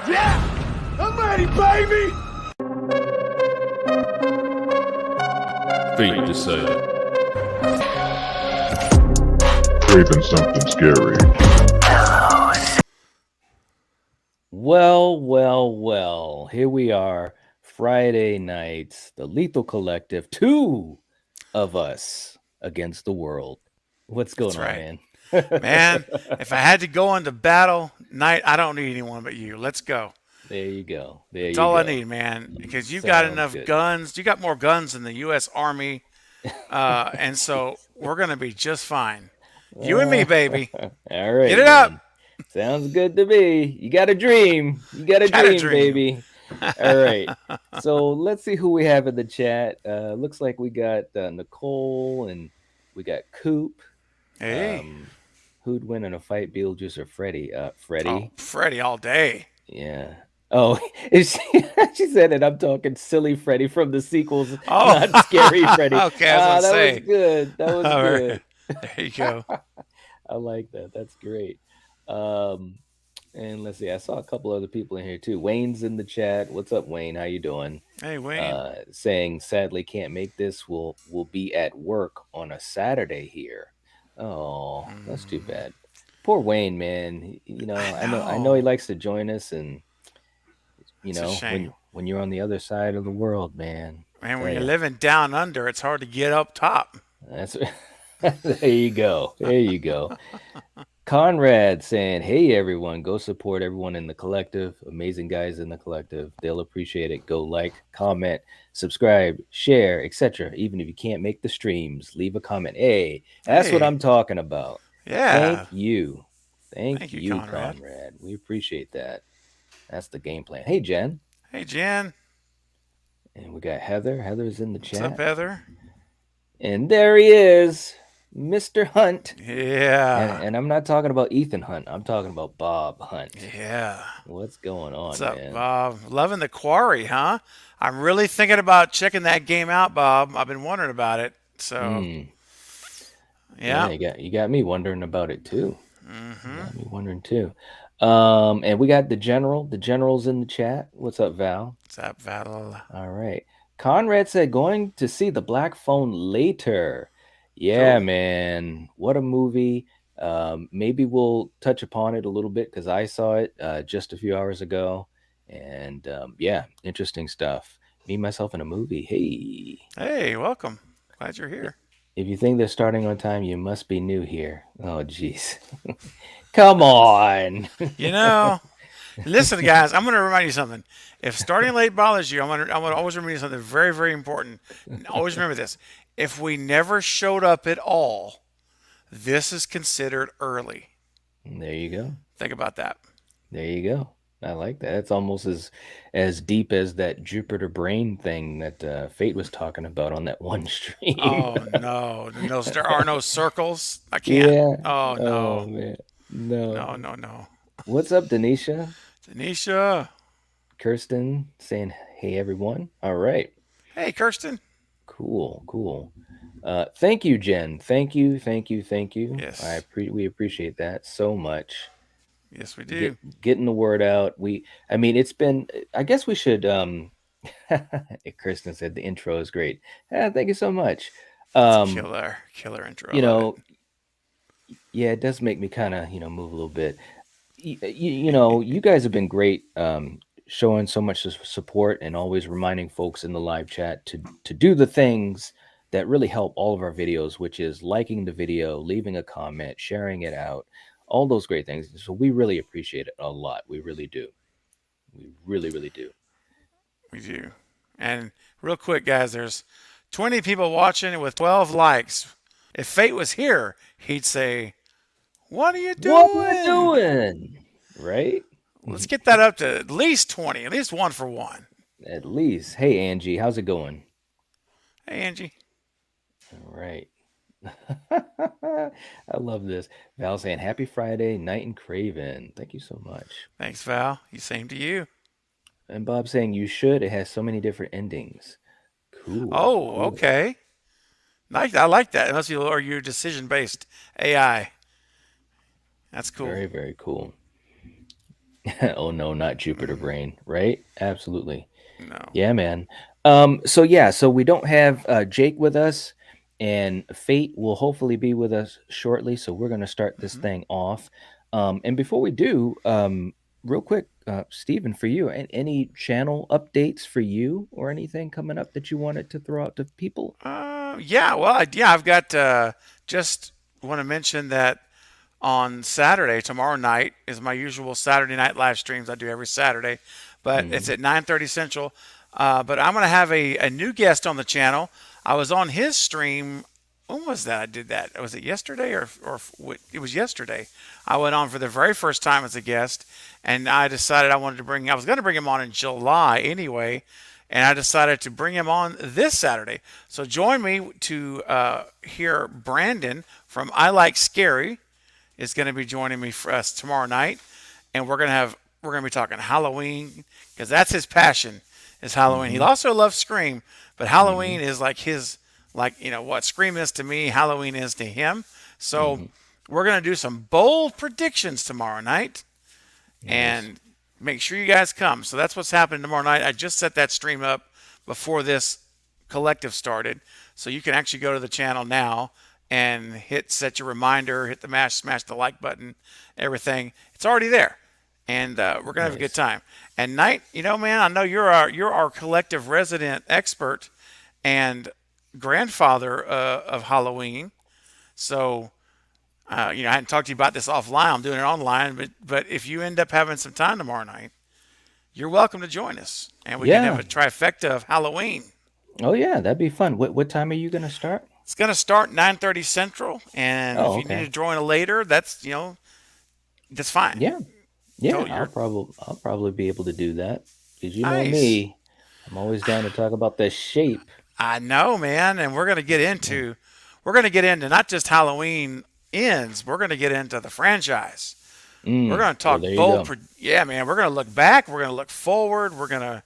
Yeah! I'm ready, baby! Fate decided. Craving something scary. Well. Here we are, Friday nights, the Lethal Collective, 2 of us against the world. What's going That's on, right. man? Man, if I had to go into battle night, I don't need anyone but you. Let's go. There you go. That's all I need, man. Because you've got Sounds enough good. guns. You got more guns than the U.S. Army. And so we're going to be just fine. You and me, baby. All right. Get it up. Man. Sounds good to me. You got a dream. You got a Gotta dream, dream. baby. All right. So let's see who we have in the chat. Looks like we got Nicole and we got Coop. Hey. Who'd win in a fight, Beetlejuice or Freddy? Freddy. Oh, Freddy all day. Yeah. Oh, she said it. I'm talking silly Freddy from the sequels, Oh. not scary Freddy. Okay, I was gonna say. Was good. That was All good. right. There you go. I like that. That's great. And let's see. I saw a couple other people in here too. Wayne's in the chat. What's up, Wayne? How you doing? Hey, Wayne. Saying sadly can't make this. We'll be at work on a Saturday here. Oh, that's too bad. Poor Wayne, man. You know, I know he likes to join us, and you know, when you're on the other side of the world, man. Man, when you're living down under, it's hard to get up top. That's there you go. There you go. Conrad saying, "Hey everyone, go support everyone in the collective. Amazing guys in the collective. They'll appreciate it. Go like, comment, subscribe, share, etc. Even if you can't make the streams, leave a comment. Hey, that's what I'm talking about. Yeah. Thank you. Thank you, Conrad. We appreciate that. That's the game plan. Hey, Jen. Hey, Jen. And we got Heather. Heather's in the chat. What's up, Heather? And there he is, Mr. Hunt. Yeah. And I'm not talking about Ethan Hunt. I'm talking about Bob Hunt. Yeah. What's going on, What's up, man? Bob? Loving the Quarry, huh? I'm really thinking about checking that game out, Bob. I've been wondering about it. So, yeah. You got me wondering about it too. Got me wondering too. And we got the general. The general's in the chat. What's up, Val? What's up, Val? All right. Conrad said going to see the Black Phone later. Yeah, Cool. Man. What a movie. Maybe we'll touch upon it a little bit because I saw it just a few hours ago. And yeah, interesting stuff. Me, myself, in a movie. Hey. Hey, welcome. Glad you're here. If you think they're starting on time, you must be new here. Oh, jeez. Come on. You know, listen, guys, I'm going to remind you something. If starting late bothers you, I'm going to always remind you something very, very important. Always remember this. If we never showed up at all, this is considered early. There you go. Think about that. There you go. I like that. It's almost as deep as that Jupiter brain thing that Fate was talking about on that one stream. Oh, no. There are no circles. I can't. Yeah. Oh, no. Oh, man. No. No. What's up, Denisha? Denisha. Kirsten saying, hey, everyone. All right. Hey, Kirsten. Cool. Thank you, Jen. Thank you. Yes. We appreciate that so much. Yes, we do. Getting the word out. It's been, I guess we should, Kirsten said the intro is great. Thank you so much. Killer intro. Yeah, it does make me kind of, move a little bit. You guys have been great, showing so much support and always reminding folks in the live chat to do the things that really help all of our videos, which is liking the video, leaving a comment, sharing it out. All those great things. So we really appreciate it a lot. We really do. We really, really do. We do. And real quick, guys, there's 20 people watching with 12 likes. If Fate was here, he'd say, what are you doing? What are you doing? Right? Let's get that up to at least 20, at least 1 for 1. At least. Hey, Angie, how's it going? Hey, Angie. All right. I love this. Val saying happy Friday night and Craven. Thank you so much. Thanks, Val. Same to you. And Bob saying you should. It has so many different endings. Cool. Oh, okay. I like that. Unless you are your decision based AI. That's cool. Very, very cool. Oh no, not Jupiter Hmm. brain, right? Absolutely. No. Yeah, man. So we don't have Jake with us, and Fate will hopefully be with us shortly. So we're gonna start this Hmm. thing off. And before we do, real quick, Stephen, for you, any channel updates for you or anything coming up that you wanted to throw out to people? Yeah. Well, yeah, I've got just want to mention that on Saturday, tomorrow night is my usual Saturday night live streams I do every Saturday, but it's Hmm. at 9:30 Central. But I'm going to have a new guest on the channel. I was on his stream. When was that? I did that. Was it yesterday it was yesterday? I went on for the very first time as a guest, and I decided I wanted to bring. I was going to bring him on in July anyway, and I decided to bring him on this Saturday. So join me to hear Brandon from I Like Scary is going to be joining me for us tomorrow night, and we're going to be talking Halloween because that's his passion is Halloween. He Hmm. also loves Scream, but Hmm. Halloween is like his what Scream is to me, Halloween is to him. So Hmm. we're going to do some bold predictions tomorrow night, Nice. and make sure you guys come. So that's what's happening tomorrow night. I just set that stream up before this collective started, so you can actually go to the channel now and set your reminder, hit the smash the like button, everything. It's already there, and we're gonna have a good Nice. time. And Knight, man, I know you're our collective resident expert and grandfather of Halloween. So I hadn't talked to you about this offline. I'm doing it online, but if you end up having some time tomorrow night, you're welcome to join us, and we can have Yeah. a trifecta of Halloween. Oh yeah, that'd be fun. What time are you gonna start? It's going to start 9:30 Central, and if Oh, you need okay. to join a later, that's fine. Yeah. Yeah, You're I'll probably be able to do that because you know nice. me, I'm always down to talk about the shape. I know, man, and Yeah. we're going to get into not just Halloween ends. We're going to get into the franchise. We're going to Well, talk there you bold. go. Yeah, man. We're going to look back. We're going to look forward. We're going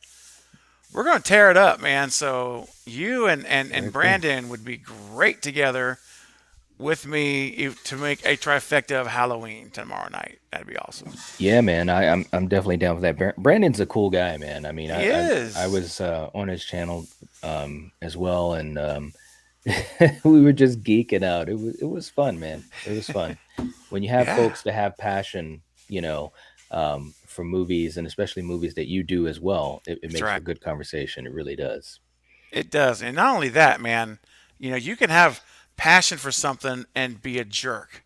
to tear it up, man. So you and Very cool. Brandon would be great together with me to make a trifecta of Halloween tomorrow night. That'd be awesome. Yeah, man, I'm definitely down for that. Brandon's a cool guy, man. I mean, He I is. was on his channel as well, and we were just geeking out. It was fun, man. It was fun when you have Yeah, folks that have passion, for movies and especially movies that you do as well. It that's makes for right. good conversation. It really does. It does. And not only that, man, you can have passion for something and be a jerk.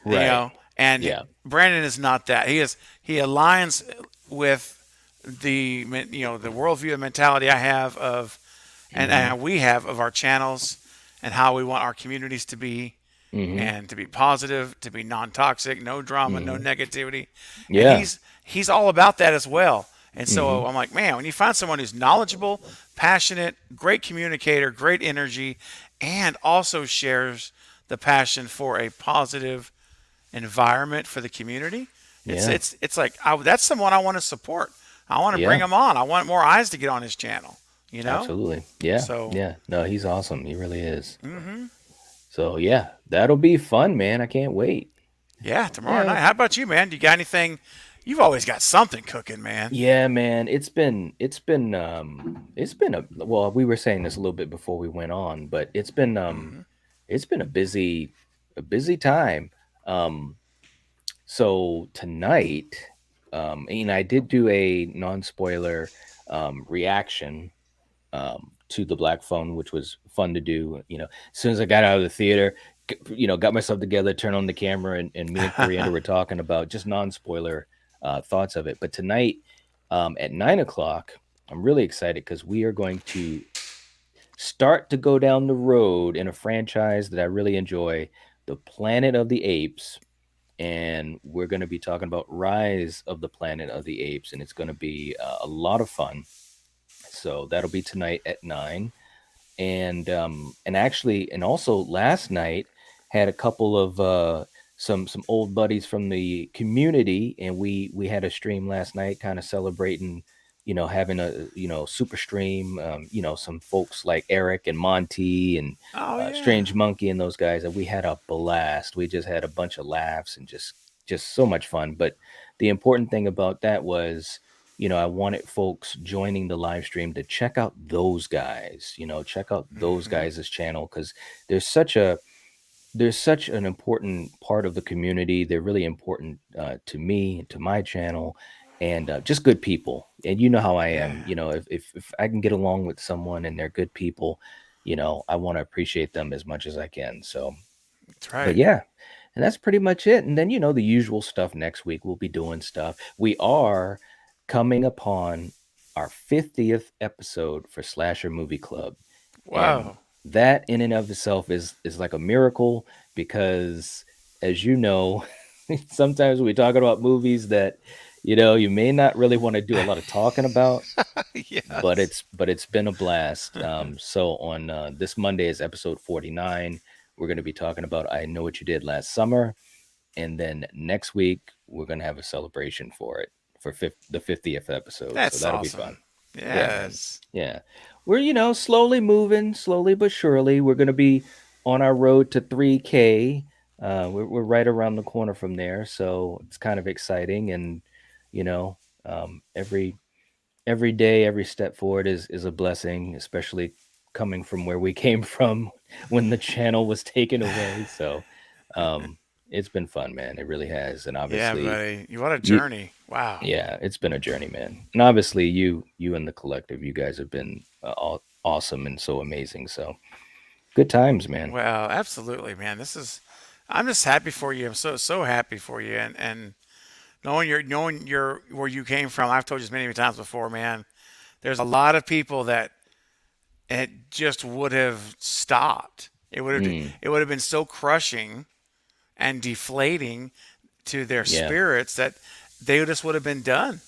Right. And Yeah. Brandon is not that. He aligns with the worldview and mentality I have of Hmm. and we have of our channels and how we want our communities to be Hmm. and to be positive, to be non-toxic, no drama, no Hmm. negativity. And Yeah. he's all about that as well. And so Hmm. I'm like, man, when you find someone who's knowledgeable, passionate, great communicator, great energy, and also shares the passion for a positive environment for the community, Yeah. it's like that's someone I want to support. I want to bring Yeah. him on. I want more eyes to get on his channel. You know, Absolutely. Yeah. so Yeah. No, he's awesome. He really is. hmm So yeah, that'll be fun, man. I can't wait. yeah, tomorrow Yeah. night. How about you, man? Do you got anything? You've always got something cooking, man. Yeah, man. It's been a well, we were saying this a little bit before we went on, but Hmm. it's been a busy time. Um so tonight, I did do a non-spoiler reaction to the Black Phone, which was fun to do. As soon as I got out of the theater, got myself together, turned on the camera, and me and Coriander were talking about just non-spoiler thoughts of it. But tonight, at 9 o'clock, I'm really excited because we are going to start to go down the road in a franchise that I really enjoy, the Planet of the Apes. And we're going to be talking about Rise of the Planet of the Apes, and it's going to be a lot of fun. So that'll be tonight at 9. And actually, and also last night had a couple of some old buddies from the community, and we had a stream last night kind of celebrating, having a super stream. Some folks like Eric and Monty and Oh yeah. Strange Monkey and those guys, and we had a blast. We just had a bunch of laughs and just so much fun. But the important thing about that was, I wanted folks joining the live stream to check out those guys, check out those Hmm. guys' channel, because there's such a there's such an important part of the community. They're really important to me and to my channel, and just good people. And you know how I am. Yeah, If I can get along with someone and they're good people, I want to appreciate them as much as I can. So, that's but right. yeah, and that's pretty much it. And then, the usual stuff next week. We'll be doing stuff. We are coming upon our 50th episode for Slasher Movie Club. And Wow. that in and of itself is like a miracle, because as you know, sometimes we talk about movies that, you may not really want to do a lot of talking about, but Yes. it's been a blast. So on this Monday is episode 49. We're going to be talking about I Know What You Did Last Summer, and then next week we're going to have a celebration for it for the 50th episode. So That's that'll be fun. awesome. Yeah, man. Yes. Yeah. We're, slowly moving, slowly but surely. We're going to be on our road to 3K. We're right around the corner from there. So it's kind of exciting. And, you know, every day, every step forward is a blessing, especially coming from where we came from when the channel was taken away. So it's been fun, man. It really has. And Yeah, obviously, buddy. You what a you, journey. Wow. yeah, it's been a journey, man. And obviously, you and the collective, you guys have been awesome and so amazing. So good times, man. Well, absolutely, man. I'm just happy for you. I'm so happy for you, and knowing your where you came from. I've told you this many times before, man. There's a lot of people that it just would have stopped. Mm, It would have been so crushing and deflating to their yeah, spirits that they just would have been done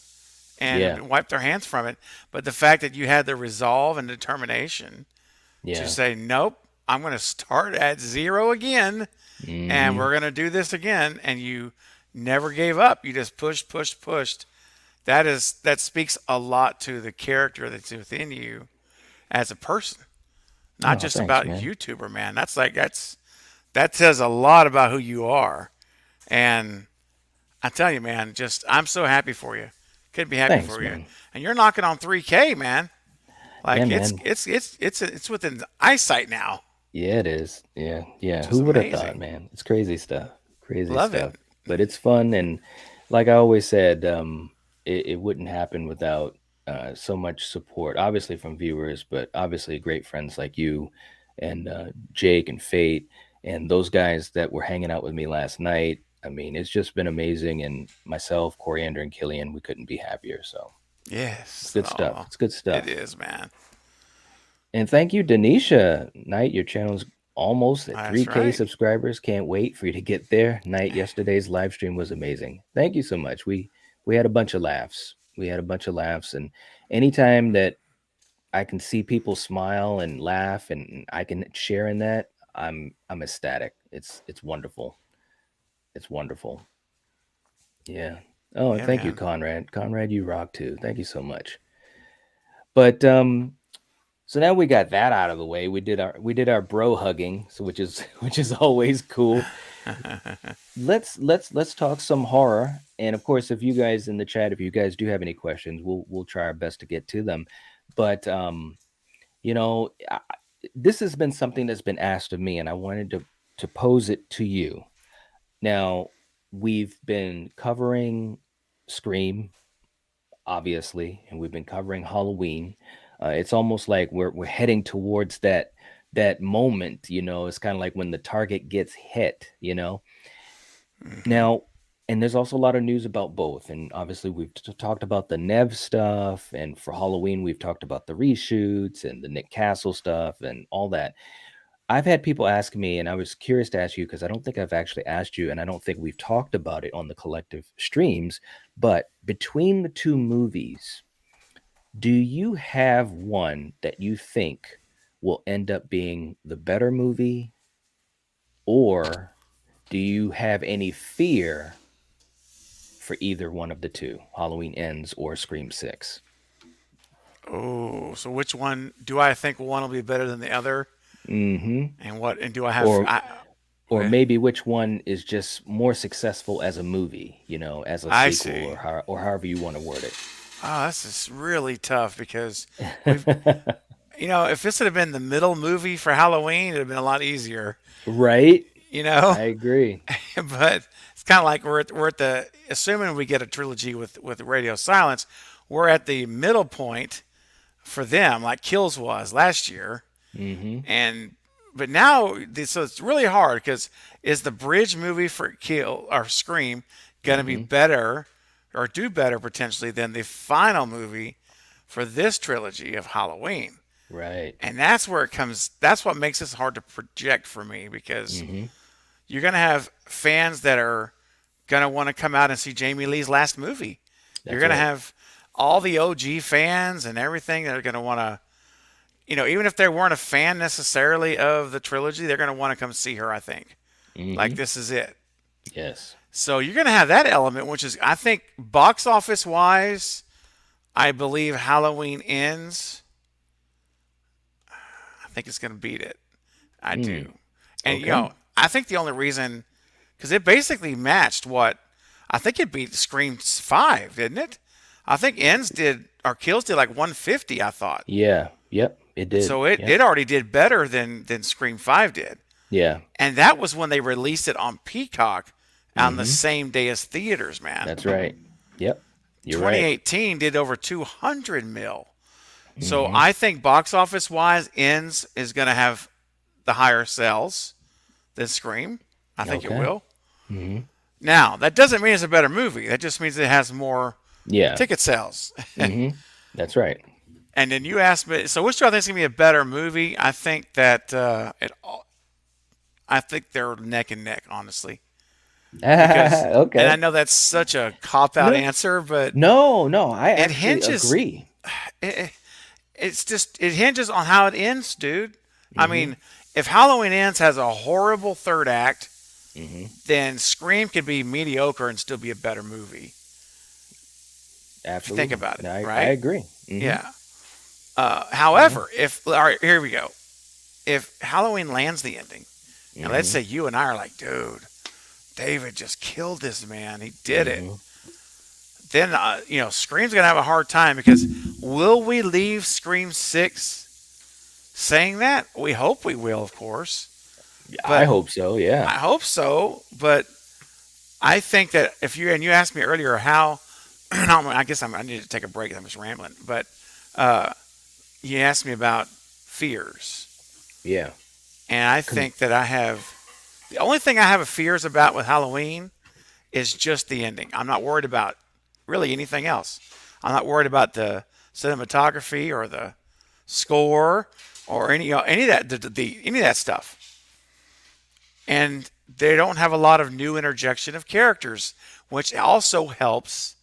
yeah, and wiped their hands from it. But the fact that you had the resolve and determination to yeah. say, nope, I'm going to start at zero again and Hmm. we're going to do this again. And you never gave up. You just pushed, pushed, pushed. That speaks a lot to the character that's within you as a person, not Oh, just thanks, about man. YouTuber, man. That says a lot about who you are. And I tell you, man, just I'm so happy for you. Could be happy Thanks, for you. man. And you're knocking on 3K, man. Yeah, Like man. it's within eyesight now. Yeah, it is. Yeah, yeah. Which is Who would have thought, amazing. man? It's crazy stuff. Crazy Love it. stuff. But it's fun, and like I always said, it wouldn't happen without so much support, obviously from viewers, but obviously great friends like you and Jake and Fate and those guys that were hanging out with me last night. I mean, it's just been amazing, and myself, Coriander, and Killian, we couldn't be happier. So it's Yes. good stuff. Oh, It's good it stuff. is, man. And thank you, Denisha. Knight, your channel's almost at That's 3K right. subscribers. Can't wait for you to get there. Knight, yesterday's live stream was amazing. Thank you so much. We had a bunch of laughs. We had a bunch of laughs, and anytime that I can see people smile and laugh and I can share in that, I'm ecstatic. It's wonderful. It's wonderful. Yeah. Oh, and Yeah, thank you, man. Conrad. Conrad, you rock too. Thank you so much. But so now we got that out of the way. We did our bro hugging, so which is always cool. Let's talk some horror. And of course, if you guys in the chat, if you guys do have any questions, we'll try our best to get to them. But you know, I, this has been something that's been asked of me, and I wanted to pose it to you. Now, we've been covering Scream, obviously, and we've been covering Halloween. It's almost like we're heading towards that moment. It's kind of like when the target gets hit. Hmm. Now, and there's also a lot of news about both. And obviously, we've talked about the Nev stuff, and for Halloween, we've talked about the reshoots and the Nick Castle stuff and all that. I've had people ask me, and I was curious to ask you because I don't think I've actually asked you, and I don't think we've talked about it on the collective streams. But between the two movies, do you have one that you think will end up being the better movie, or do you have any fear for either one of the two, Halloween Ends or Scream 6? Oh, so which one do I think one will be better than the other? Mm-hmm. And what? And do I have? Or or Okay. maybe which one is just more successful as a movie, as a I sequel, see. or however you want to word it. Oh, this is really tough because we've, if this had been the middle movie for Halloween, it'd have been a lot easier, Right? you know. I agree. But it's kind of like we're at the assuming we get a trilogy with Radio Silence, we're at the middle point for them, like Kills was last year, Hmm. and but now so it's really hard because is the bridge movie for Kill or Scream going to be Hmm. better or do better potentially than the final movie for this trilogy of Halloween? Right. And that's where it comes. That's what makes this hard to project for me because Hmm. you're going to have fans that are going to want to come out and see Jamie Lee's last movie. You're That's going to right. have all the OG fans and everything that are going to want to, even if they weren't a fan necessarily of the trilogy, they're going to want to come see her, I think. Like, Hmm. this is it. Yes. So you're going to have that element, which is, I think, box office wise, I believe Halloween Ends. I think it's going to beat it. I Mm. do. And, Okay. I think the only reason, because it basically matched what, I think it beat Scream 5, didn't it? I think Ends did, or Kills did like 150, I thought. Yeah. Yep. It did. So it, Yep. it already did better than Scream 5 did. Yeah. And that was when they released it on Peacock on the Hmm. same day as theaters, man. That's right. Yep. You're right. 2018 did over 200 mil. So Hmm. I think box office wise, Ends is going to have the higher sales than Scream. I think it Okay. will. Hmm. Now, that doesn't mean it's a better movie. That just means it has more Yeah. ticket sales. Hmm. That's right. And then you asked me, so which do I think is going to be a better movie? I think that I think they're neck and neck, honestly. Because, and I Okay. know that's such a cop out No. answer, but No. No. I it actually hinges. agree. It, it's just it hinges on how it ends, dude. I Hmm. mean, if Halloween Ends has a horrible third act, Hmm. then Scream could be mediocre and still be a better movie. If you think Absolutely. about it, I right? agree. Hmm. Yeah. Yeah. However, if all right, here we go. If Halloween lands the ending, and let's Hmm. say you and I are like, dude, David just killed this man. He did it. Hmm. Then Scream's gonna have a hard time because will we leave Scream 6 saying that? We hope we will, of course, I but hope so. Yeah. I hope so. But I think that if you asked me earlier how, I guess I need to take a break. I'm just rambling, but you asked me about fears, Yeah. and I Con- think that I have the only thing I have a fears about with Halloween is just the ending. I'm not worried about really anything else. I'm not worried about the cinematography or the score or any of that any of that stuff. And they don't have a lot of new interjection of characters, which also helps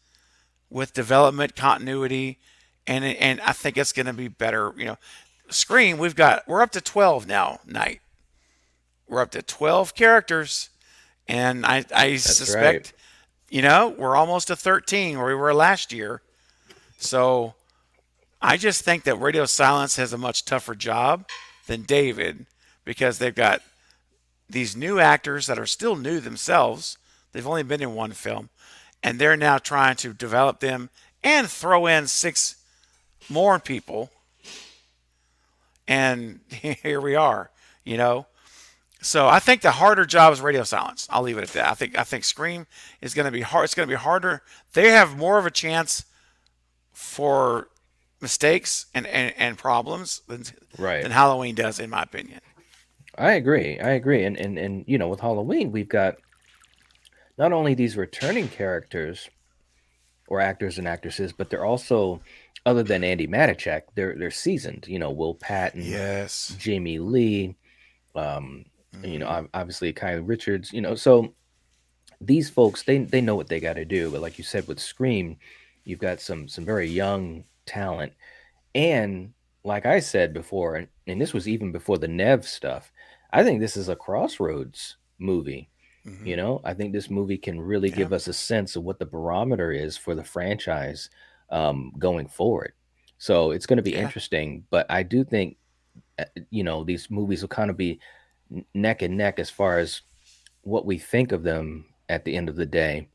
with development continuity. And I think it's going to be better. Scream we're up to 12 now. Night we're up to 12 characters, and I That's right. suspect we're almost to 13 where we were last year. So I just think that Radio Silence has a much tougher job than David because they've got these new actors that are still new themselves. They've only been in one film, and they're now trying to develop them and throw in six more people. And here we are, you know. So I think the harder job is Radio Silence. I'll leave it at that. I think Scream is going to be hard. It's going to be harder. They have more of a chance for mistakes and problems Right. than Halloween does, in my opinion. I agree. I agree. And with Halloween, we've got not only these returning characters or actors and actresses, but they're also, other than Andy Matichak, they're seasoned. Will Patton, Yes. Jamie Lee, um, Hmm. obviously Kyle Richards. So these folks, they know what they got to do. But like you said with Scream, you've got some very young talent. And like I said before, and this was even before the Nev stuff, I think this is a crossroads movie. Hmm. I think this movie can really Yeah. give us a sense of what the barometer is for the franchise going forward. So it's going to be Yeah. interesting, but I do think these movies will kind of be neck and neck as far as what we think of them at the end of the day.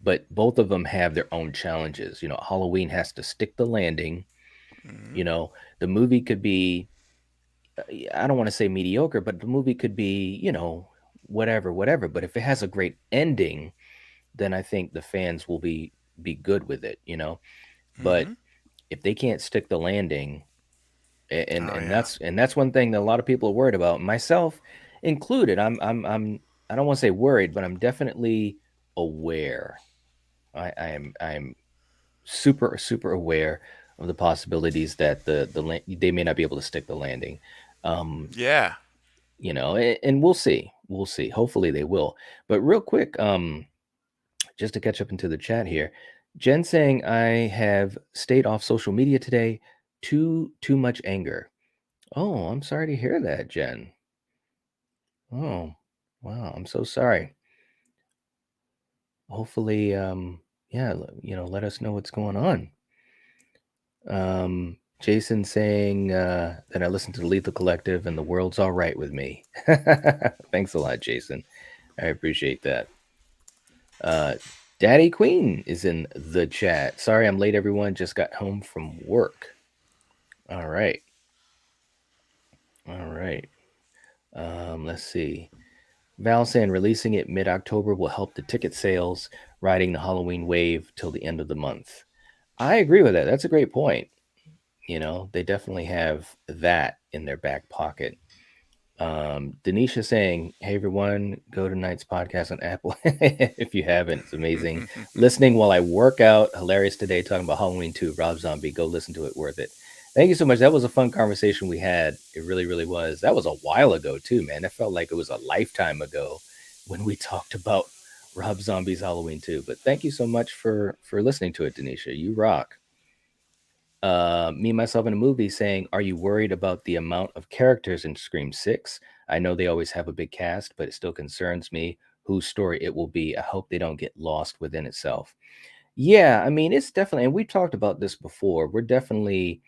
But both of them have their own challenges. Halloween has to stick the landing. Hmm. You know, the movie could be, I don't want to say mediocre, but the movie could be, whatever, whatever. But if it has a great ending, then I think the fans will be good with it. But Hmm. if they can't stick the landing, and Oh and yeah. that's one thing that a lot of people are worried about, myself included. I don't want to say worried, but I'm definitely aware. I'm super super aware of the possibilities that they may not be able to stick the landing. Um, Yeah. and we'll see. Hopefully they will. But real quick, just to catch up into the chat here, Jen saying I have stayed off social media today. Too much anger. Oh, I'm sorry to hear that, Jen. Oh, wow. I'm so sorry. Hopefully, yeah, let us know what's going on. Jason saying that I listened to the Lethal Collective and the world's all right with me. Thanks a lot, Jason. I appreciate that. Uh, Daddy Queen is in the chat. Sorry I'm late, everyone. Just got home from work. All right. All right. Let's see. Val saying releasing it mid October will help the ticket sales, riding the Halloween wave till the end of the month. I agree with that. That's a great point. They definitely have that in their back pocket. Denisha saying, "Hey everyone, go to Knight's podcast on Apple if you haven't. It's amazing. Listening while I work out. Hilarious today talking about Halloween 2, Rob Zombie. Go listen to it. Worth it. Thank you so much. That was a fun conversation we had. It really, really was. That was a while ago too, man. It felt like it was a lifetime ago when we talked about Rob Zombie's Halloween 2. But thank you so much for listening to it, Denisha. You rock. Me myself in a movie saying, "Are you worried about the amount of characters in Scream 6? I know they always have a big cast, but it still concerns me whose story it will be. I hope they don't get lost within itself." Yeah, I mean, it's definitely, and we've talked about this before. We're definitely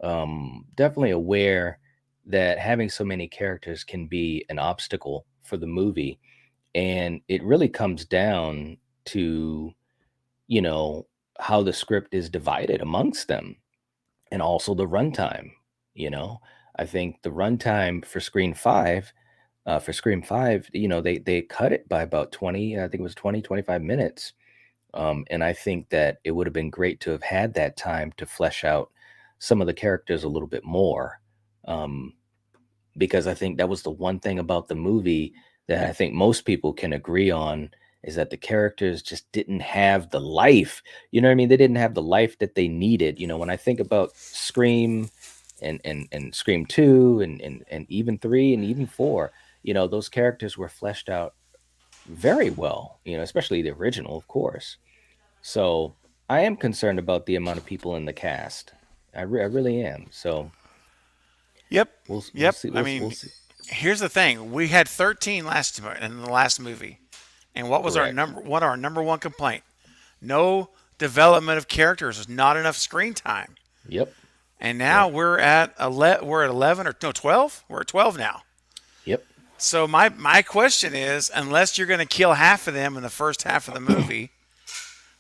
aware that having so many characters can be an obstacle for the movie, and it really comes down to, you know, how the script is divided amongst them and also the runtime. You know, I think the runtime for Scream 5, they cut it by about 20, I think it was 20, 25 minutes. And I think that it would have been great to have had that time to flesh out some of the characters a little bit more. Um, because I think that was the one thing about the movie that I think most people can agree on is that the characters just didn't have the life. You know what I mean? They didn't have the life that they needed. When I think about Scream and Scream 2 and even 3 and even 4, those characters were fleshed out very well, especially the original, of course. So I am concerned about the amount of people in the cast. I really am. So Yep. we'll Yep. see. I We'll mean, see. here's the thing: we had 13 in the last movie, and what was our Correct. number? What our number one complaint? No development of characters. There's not enough screen time. Yep. And Yep. now we're at 11 or no 12. We're at 12 now. Yep. So my question is, unless you're going to kill half of them in the first half of the movie,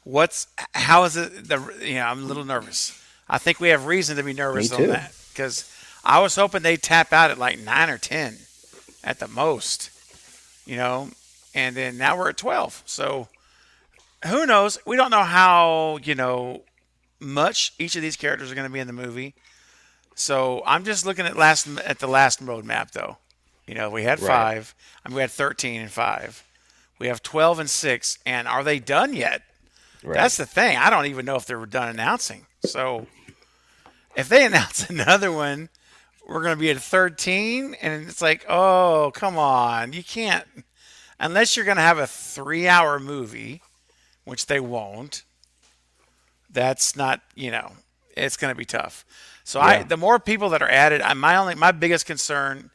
what's how is it I'm a little nervous. I think we have reason to be Me nervous on too. that because I was hoping they'd tap out at like 9 or 10 at the most, you know, and then now we're at 12. So who knows? We don't know how, much each of these characters are going to be in the movie. So I'm just looking at the last roadmap though. We had Right. 5. I mean, we had 13 and 5. We have 12 and 6. And are they done yet? Right. That's the thing. I don't even know if they're done announcing. So if they announce another one, we're going to be at 13. And it's like, oh, come on. You can't, unless you're going to have a 3-hour movie, which they won't. That's not, it's going to be tough. So Yeah. the more people that are added, my biggest concern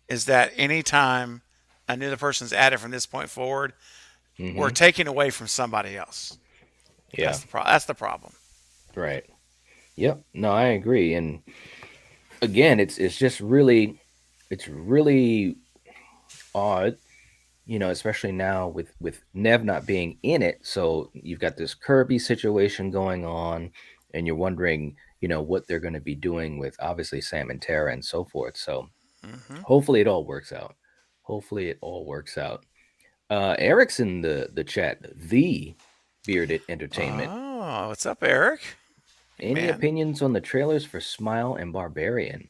is that anytime a new person's added from this point forward, we're Mm-hmm. taking away from somebody else. Yeah. That's the problem. Right. Yep. No, I agree. And again, it's just really, it's really odd especially now with Nev not being in it, so you've got this Kirby situation going on, and you're wondering, what they're going to be doing with obviously Sam and Tara and so forth. So Hmm. hopefully it all works out. Hopefully it all works out. Eric's in the chat. The Bearded Entertainment. Oh, what's up, Eric? Hey, Any man. opinions on the trailers for Smile and Barbarian?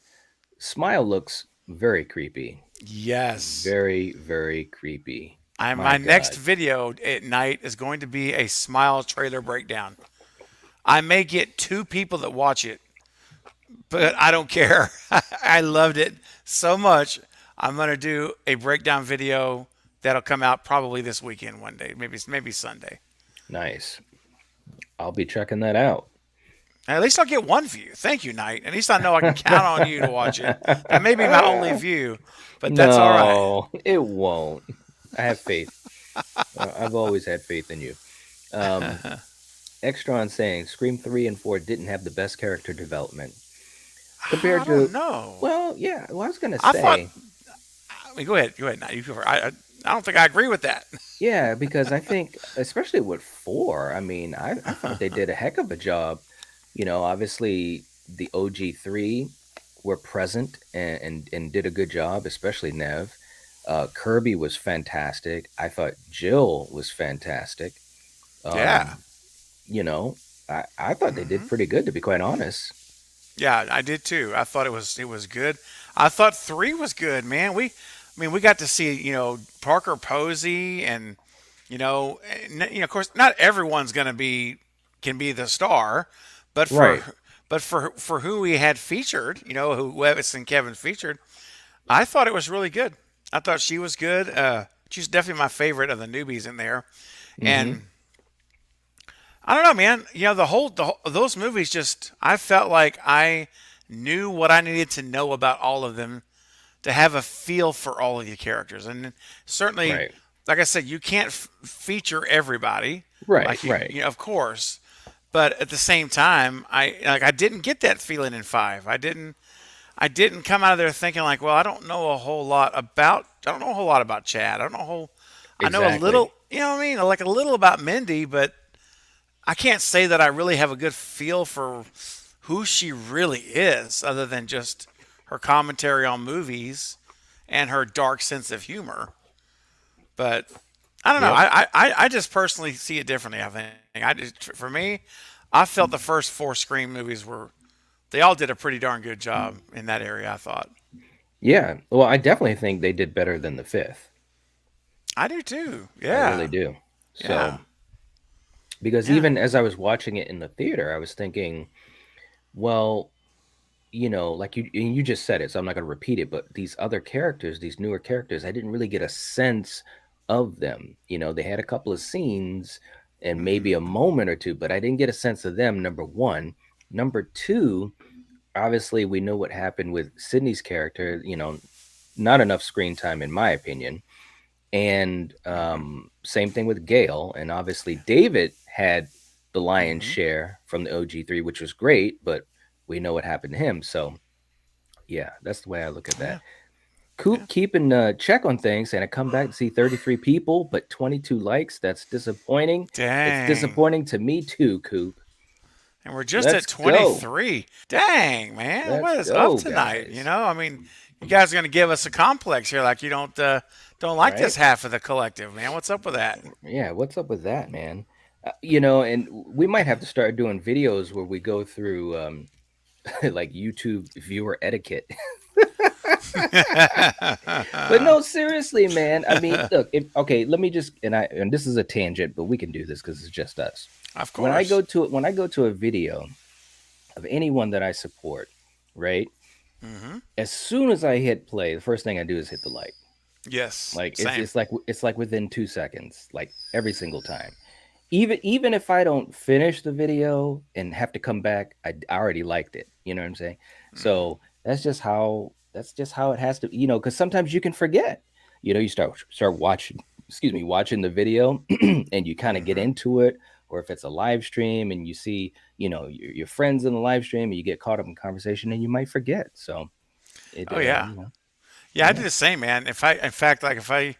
Smile looks very creepy. Yes. Very, very creepy. My My next God. video at night is going to be a Smile trailer breakdown. I may get two people that watch it, but I don't care. I loved it so much. I'm gonna do a breakdown video that'll come out probably this weekend, one day, maybe Sunday. Nice. I'll be checking that out. At least I'll get one view. Thank you, Knight. At least I know I can count on you to watch it. That may be my only view, but that's all right. No, it won't. I have faith. I've always had faith in you. Um, Extron saying Scream 3 and 4 didn't have the best character development I compared don't to, know. well, yeah, well, I was going to I thought. say, I mean, go ahead, Knight. You go first. I don't think I agree with that. yeah, because I think, especially with 4, I mean, I thought they did a heck of a job. Obviously, the OG3 were present and did a good job, especially Nev. Kirby was fantastic. I thought Jill was fantastic. Yeah. Um, you know, I thought they did Hmm. pretty good, to be quite honest. Yeah, I did too. I thought it was good. I thought three was good, man. We got to see Parker Posey and of course not everyone's gonna be can be the star, but Right. for who we had featured, who Levis and Kevin featured, I thought it was really good. I thought she was good. She's definitely my favorite of the newbies in there, Mm-hmm. and I don't know, man. Those movies just I felt like I knew what I needed to know about all of them to have a feel for all of the characters, and certainly, Right. like I said, you can't feature everybody, Right. like Right. of course, but at the same time, I didn't get that feeling in five. I didn't come out of there thinking like, well, I don't know a whole lot about Chad. I know a Exactly. little, you know what I mean, like a little about Mindy, but I can't say that I really have a good feel for who she really is, other than just her commentary on movies and her dark sense of humor. But I don't know. Yep. I just personally see it differently. I think for me, I felt the first four Scream movies they all did a pretty darn good job in that area. I thought. Yeah. Well, I definitely think they did better than the fifth. I do too. I really Yeah. do. Yeah. So, because Yeah. even as I was watching it in the theater, I was thinking, well, like you just said it, so I'm not going to repeat it, but these other characters, these newer characters, I didn't really get a sense of them. They had a couple of scenes and maybe Hmm. a moment or two, but I didn't get a sense of them, number one. Number two, obviously we know what happened with Sydney's character, not enough screen time in my opinion. And Hmm. same thing with Gail. And obviously David had the lion's Hmm. share from the OG3, which was great, but we know what happened to him. So yeah, that's the way I look at Yeah. that. Coop Yeah. keeping check on things, and I come back to see 33 people, but 22 likes. That's disappointing. It's Dang. disappointing to me too, Coop. And we're just Let's at go. 23. Dang, man. Let's What is up go, tonight? guys. I mean, you guys are going to give us a complex here like you don't like this Right? half of the collective, man. What's up with that? Yeah, what's up with that, man? And we might have to start doing videos where we go through like YouTube viewer etiquette. But no, seriously, man. I mean, look, okay, let me just and this is a tangent, but we can do this because it's just us. Of When I course. go to when I go to a video of anyone that I support, right? Hmm. As soon as I hit play, the first thing I do is hit the like. Yes. Like it's Same. it's like it's like within 2 seconds, like every single time. Even if I don't finish the video and have to come back, I already liked it. You know what I'm saying? Hmm. So that's just how it has to. Because sometimes you can forget. You start watching. Excuse me, watching the video, and you kind of get Hmm. into it. Or if it's a live stream and you see, your friends in the live stream, and you get caught up in conversation, and you might forget. So it, Oh yeah. Yeah, I do yeah, the same, man. In fact, like if I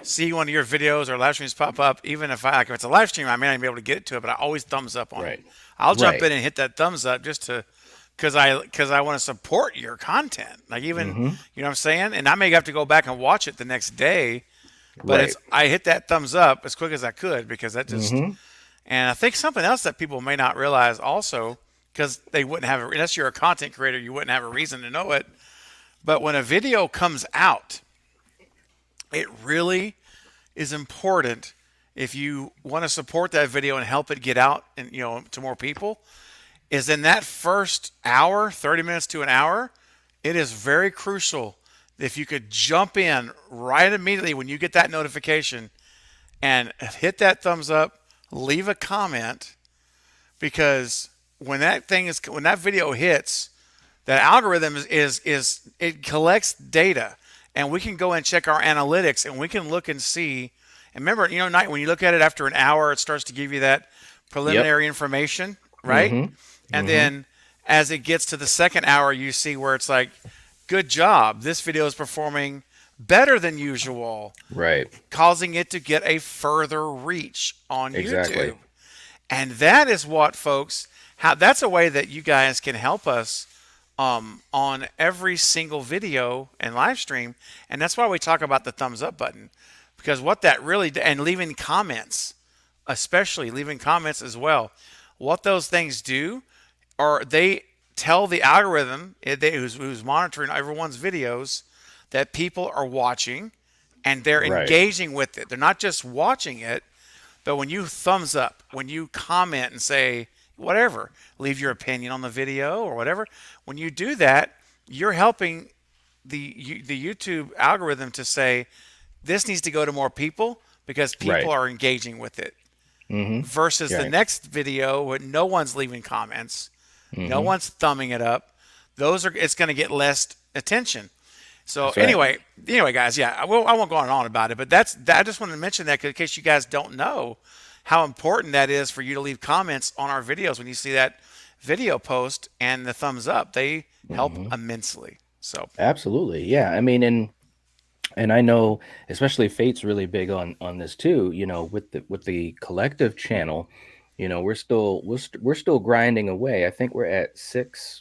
see one of your videos or live streams pop up, even if it's a live stream, I may not be able to get to it, but I always thumbs up on it. Right. I'll jump Right. in and hit that thumbs up just to because I want to support your content. Like even Mm-hmm. you know what I'm saying, and I may have to go back and watch it the next day, but Right. it's I hit that thumbs up as quick as I could because that just Mm-hmm. and I think something else that people may not realize also because they wouldn't have unless you're a content creator, you wouldn't have a reason to know it. But when a video comes out, it really is important if you want to support that video and help it get out and to more people is in that first hour, 30 minutes to an hour, it is very crucial if you could jump in right immediately when you get that notification and hit that thumbs up, leave a comment because when that video hits, that algorithm is it collects data and we can go and check our analytics and we can look and see and remember night when you look at it after an hour it starts to give you that Yep. preliminary information, right? Mm-hmm. And Mm-hmm. then as it gets to the second hour you see where it's like good job, this video is performing better than usual, Right. causing it to get a further reach on Exactly. YouTube. And that is what folks how that's a way that you guys can help us on every single video and live stream. And that's why we talk about the thumbs up button because what that really and leaving comments, especially leaving comments as well. What those things do are they tell the algorithm who's monitoring everyone's videos that people are watching and they're Right. engaging with it. They're not just watching it, but when you thumbs up, when you comment and say whatever, leave your opinion on the video or whatever, when you do that, you're helping the YouTube algorithm to say this needs to go to more people because people Right. are engaging with it. Mm-hmm. Versus the Right. next video where no one's leaving comments, no Mm-hmm. one's thumbing it up. Those are it's going to get less attention. So That's right. anyway, guys, yeah, I won't go on and on about it, but I just wanted to mention that in case you guys don't know how important that is for you to leave comments on our videos when you see that video post and the thumbs up. They help Mm-hmm. immensely. So Absolutely. Yeah. I mean, and I know especially Fate's really big on this too, with the collective channel, we're still grinding away. I think we're at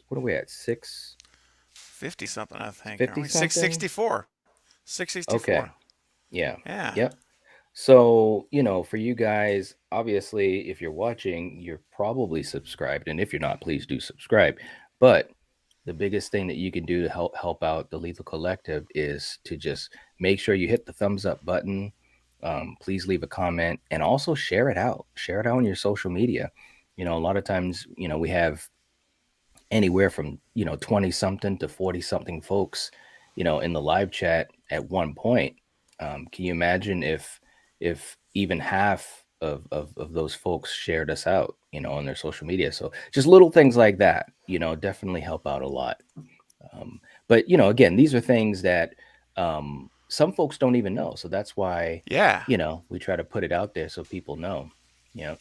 what are we at? 50 something, I think. Aren't 650 we something? 664? 664. Okay. Yeah. Yeah. Yep. So, for you guys, obviously, if you're watching, you're probably subscribed. And if you're not, please do subscribe. But the biggest thing that you can do to help out the Lethal Collective is to just make sure you hit the thumbs up button. Please leave a comment and also share it out. Share it out on your social media. A lot of times, we have anywhere from 20 something to 40 something folks in the live chat at one point. Can you imagine if even half of those folks shared us out on their social media? So just little things like that definitely help out a lot. But again, these are things that some folks don't even know, so that's why Yeah. we try to put it out there so people know. Yeah.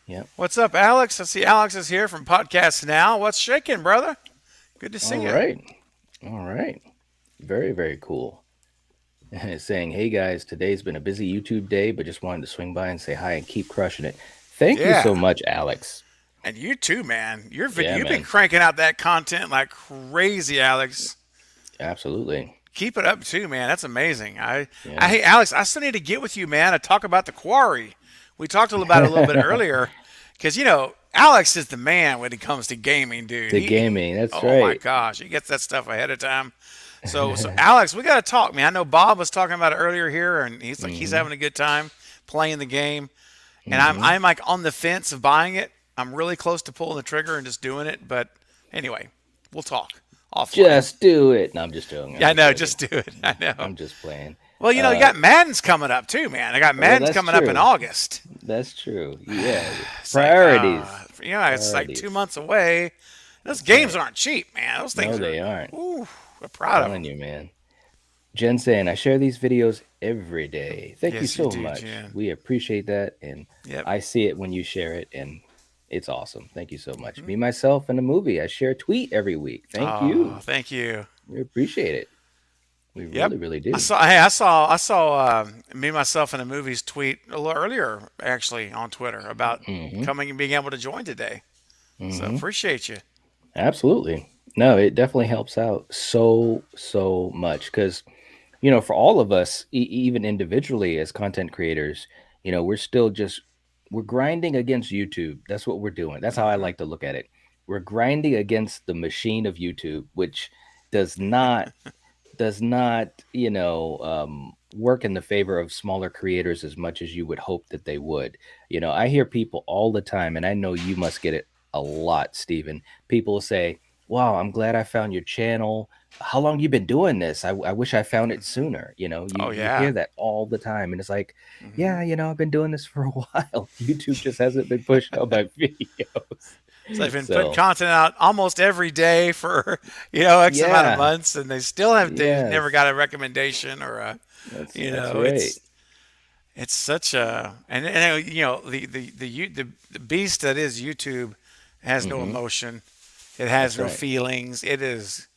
Yeah. What's up, Alex? I see Alex is here from Podcast Now. What's shaking, brother? Good to see All you. right. All right. Very, very cool. Saying, hey guys, today's been a busy YouTube day, but just wanted to swing by and say hi and keep crushing it. Thank you so Yeah. much, Alex. And you too, man. Yeah, You've been man. cranking out that content like crazy, Alex. Absolutely. Keep it up too, man. That's amazing. Yeah. Hey, Alex, I still need to get with you, man, to talk about the quarry. We talked about it a little bit earlier, because Alex is the man when it comes to gaming, dude. The gaming, that's Oh my right. gosh, he gets that stuff ahead of time. So Alex, we got to talk, man. I know Bob was talking about it earlier here, and he's like he's Hmm. having a good time playing the game, and Hmm. I'm like on the fence of buying it. I'm really close to pulling the trigger and just doing it, but anyway, we'll talk offline. Just do it. No, I'm just joking. I'm Yeah, I know, joking. just do it. I know. I'm just playing. Well, you Uh, got Madden's coming up too, man. I got well, Madden's that's coming up in true. August. That's true. Yeah. It's like, Priorities. it's like 2 Priorities. months away. Those That's games right. aren't cheap, man. Those No, things they are. aren't. Ooh, we're proud of Telling them. you, man. Jen saying, I share these videos every day. Thank you Yes, you so do, much. Jen. We appreciate that. And Yep. I see it when you share it, and it's awesome. Thank you so much. Mhm. Me, myself, and the movie. I share a tweet every week. Thank Oh, you. thank you. We appreciate it. We Yep. really, really I do. saw. Hey, I saw me myself in the movies tweet a little earlier actually on Twitter about Hmm. coming and being able to join today. So Hmm. appreciate you. Absolutely. No, it definitely helps out so much because for all of us, even individually as content creators, we're still just we're grinding against YouTube. That's what we're doing. That's how I Hmm. like to look at it. We're grinding against the machine of YouTube, which does not work in the favor of smaller creators as much as you would hope that they would. I hear people all the time, and I know you must get it a lot, Stephen. People say, wow, I'm glad I found your channel. How long you been doing this? I wish I found it Hmm. sooner. You Oh you yeah. hear that all the time, and it's like, Hmm. yeah, I've been doing this for a while. YouTube just hasn't been pushing out my videos. So they've been putting So content out almost every day for X amount of yeah, months, and they've never yes, got a recommendation or a that's right. it's such a and the beast that is YouTube has no Hmm. emotion. It has That's no right. feelings. It is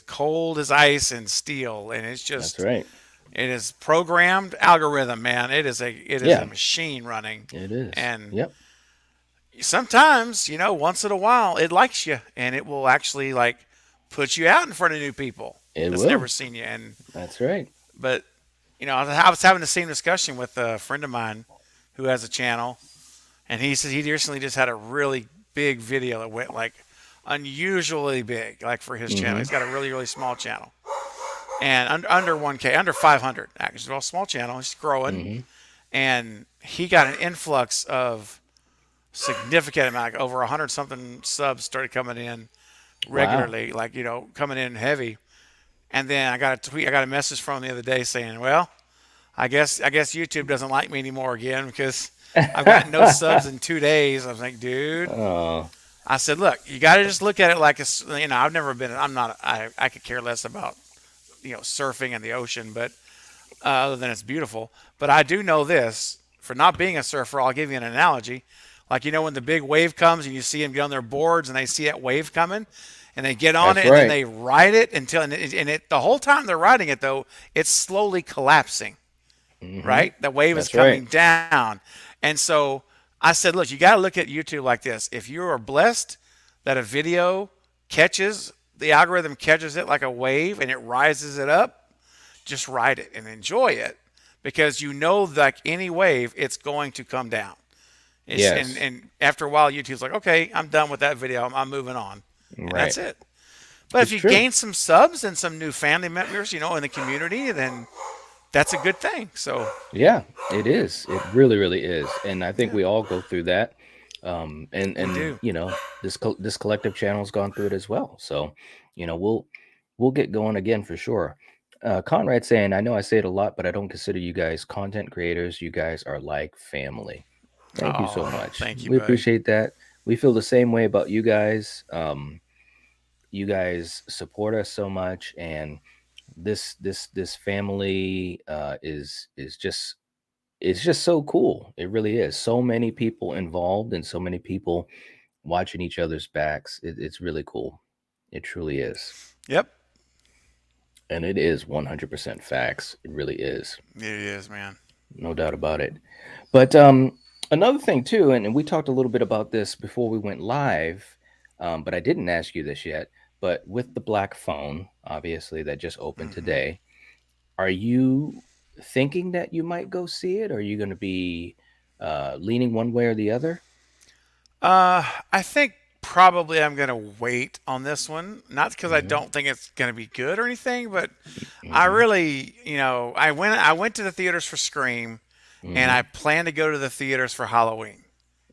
cold as ice and steel, and That's right. it is programmed algorithm, man. It is a Yeah, machine running, it is. and Yep, sometimes once in a while it likes you, and it will actually like put you out in front of new people it that's never will. seen you. And That's right. but I was having the same discussion with a friend of mine who has a channel, and he said he recently just had a really big video that went like unusually big, like for his channel. Hmm. He's got a really really small channel, and under 1K, under 500 actually. Well, small channel, he's growing, Hmm. and he got an influx of significant amount, like over 100 something subs started coming in Wow. regularly, like coming in heavy. And then I got a tweet, I got a message from him the other day saying, "Well, I guess YouTube doesn't like me anymore again because I've got no subs in 2 days." I was like, "Dude," Oh, I said, "Look, you got to just look at it like I've never been. I'm not. I could care less about surfing in the ocean, but other than it's beautiful. But I do know this for not being a surfer. I'll give you an analogy. Like when the big wave comes and you see them get on their boards and they see that wave coming, and they get on that's it and then right. they ride it until the whole time they're riding it though it's slowly collapsing. Hmm. Right, the wave is That's right. coming down, and so I said, look, you got to look at YouTube like this. If you are blessed that a video catches the algorithm catches it like a wave and it rises it up, just ride it and enjoy it because like any wave, it's going to come down. It's and Yes. and after a while, YouTube's like, okay, I'm done with that video. I'm moving on, and Right. that's it. But if It's you true. gain some subs and some new family members, in the community, then that's a good thing. So Yeah, it is. It really, really is. And I think yeah, we all go through that. And we do. this collective channel's gone through it as well. So, we'll get going again for sure. Conrad saying, I know I say it a lot, but I don't consider you guys content creators. You guys are like family. Thank you so Oh, much. thank you, We buddy. appreciate that. We feel the same way about you guys. You guys support us so much, and this family is just it's just so cool. It really is. So many people involved and so many people watching each other's backs. It's really cool. It truly is. Yep, And it is 100% facts. It really is. it is, man. No doubt about it. But another thing too, and we talked a little bit about this before we went live, but I didn't ask you this yet. But with the black phone, obviously that just opened Hmm. today, are you thinking that you might go see it? Or are you going to be leaning one way or the other? I think probably I'm gonna wait on this one, not because I Hmm. don't think it's gonna be good or anything, but I Hmm. really, I went to the theaters for Scream, and Hmm. I plan to go to the theaters for Halloween.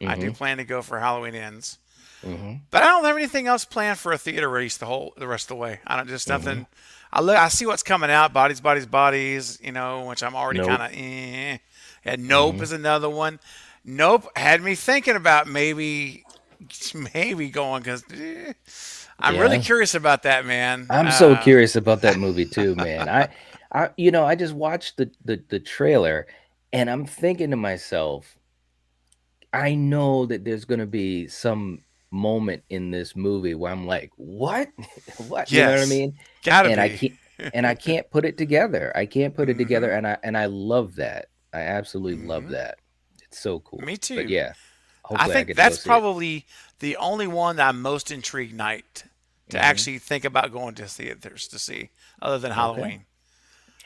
I do Hmm. plan to go for Halloween ends, Hmm. but I don't have anything else planned for a theater release the rest of the way. I don't just Hmm. nothing. I see what's coming out. Bodies, bodies, bodies. Which I'm already kind Nope. of. And Nope Hmm. is another one. Nope had me thinking about maybe going because I'm really Yeah. curious about that, man. I'm so curious about that movie too, man. I just watched the trailer, and I'm thinking to myself, I know that there's gonna be some moment in this movie where I'm like, "What? What?" You know what I Yes, mean? gotta And be. and I can't put it together. I can't put it Mm-hmm. together, and I love that. I absolutely love Mm-hmm. that. It's so cool. Me But too. yeah, I hopefully I think get to go that's see it. probably the only one that I'm most intrigued night to Hmm. actually think about going to theaters to see, other than Okay. Halloween.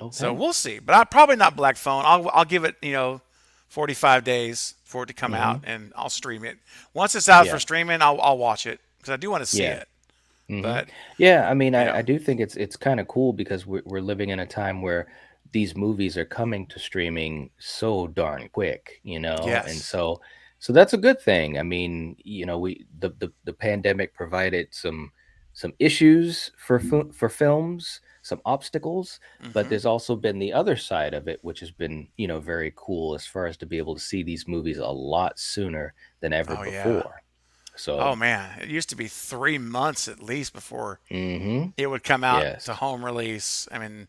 So Okay. we'll see. But I probably not Black Phone. I'll give it 45 days for it to come out, Hmm. and I'll stream it. Once it's out for Yeah. streaming, I'll watch it because I do want to see Yeah. it. Hmm. But Yeah, I mean, you know, I do think it's kind of cool because we're living in a time where these movies are coming to streaming so darn quick, and yes. so that's a good thing. I mean, we the pandemic provided some issues for films, some obstacles, but Hmm. there's also been the other side of it, which has been very cool as far as to be able to see these movies a lot sooner than ever Oh yeah. before. So, Oh man, it used to be 3 months at least before hmm, it would come out to yes. home release. I mean,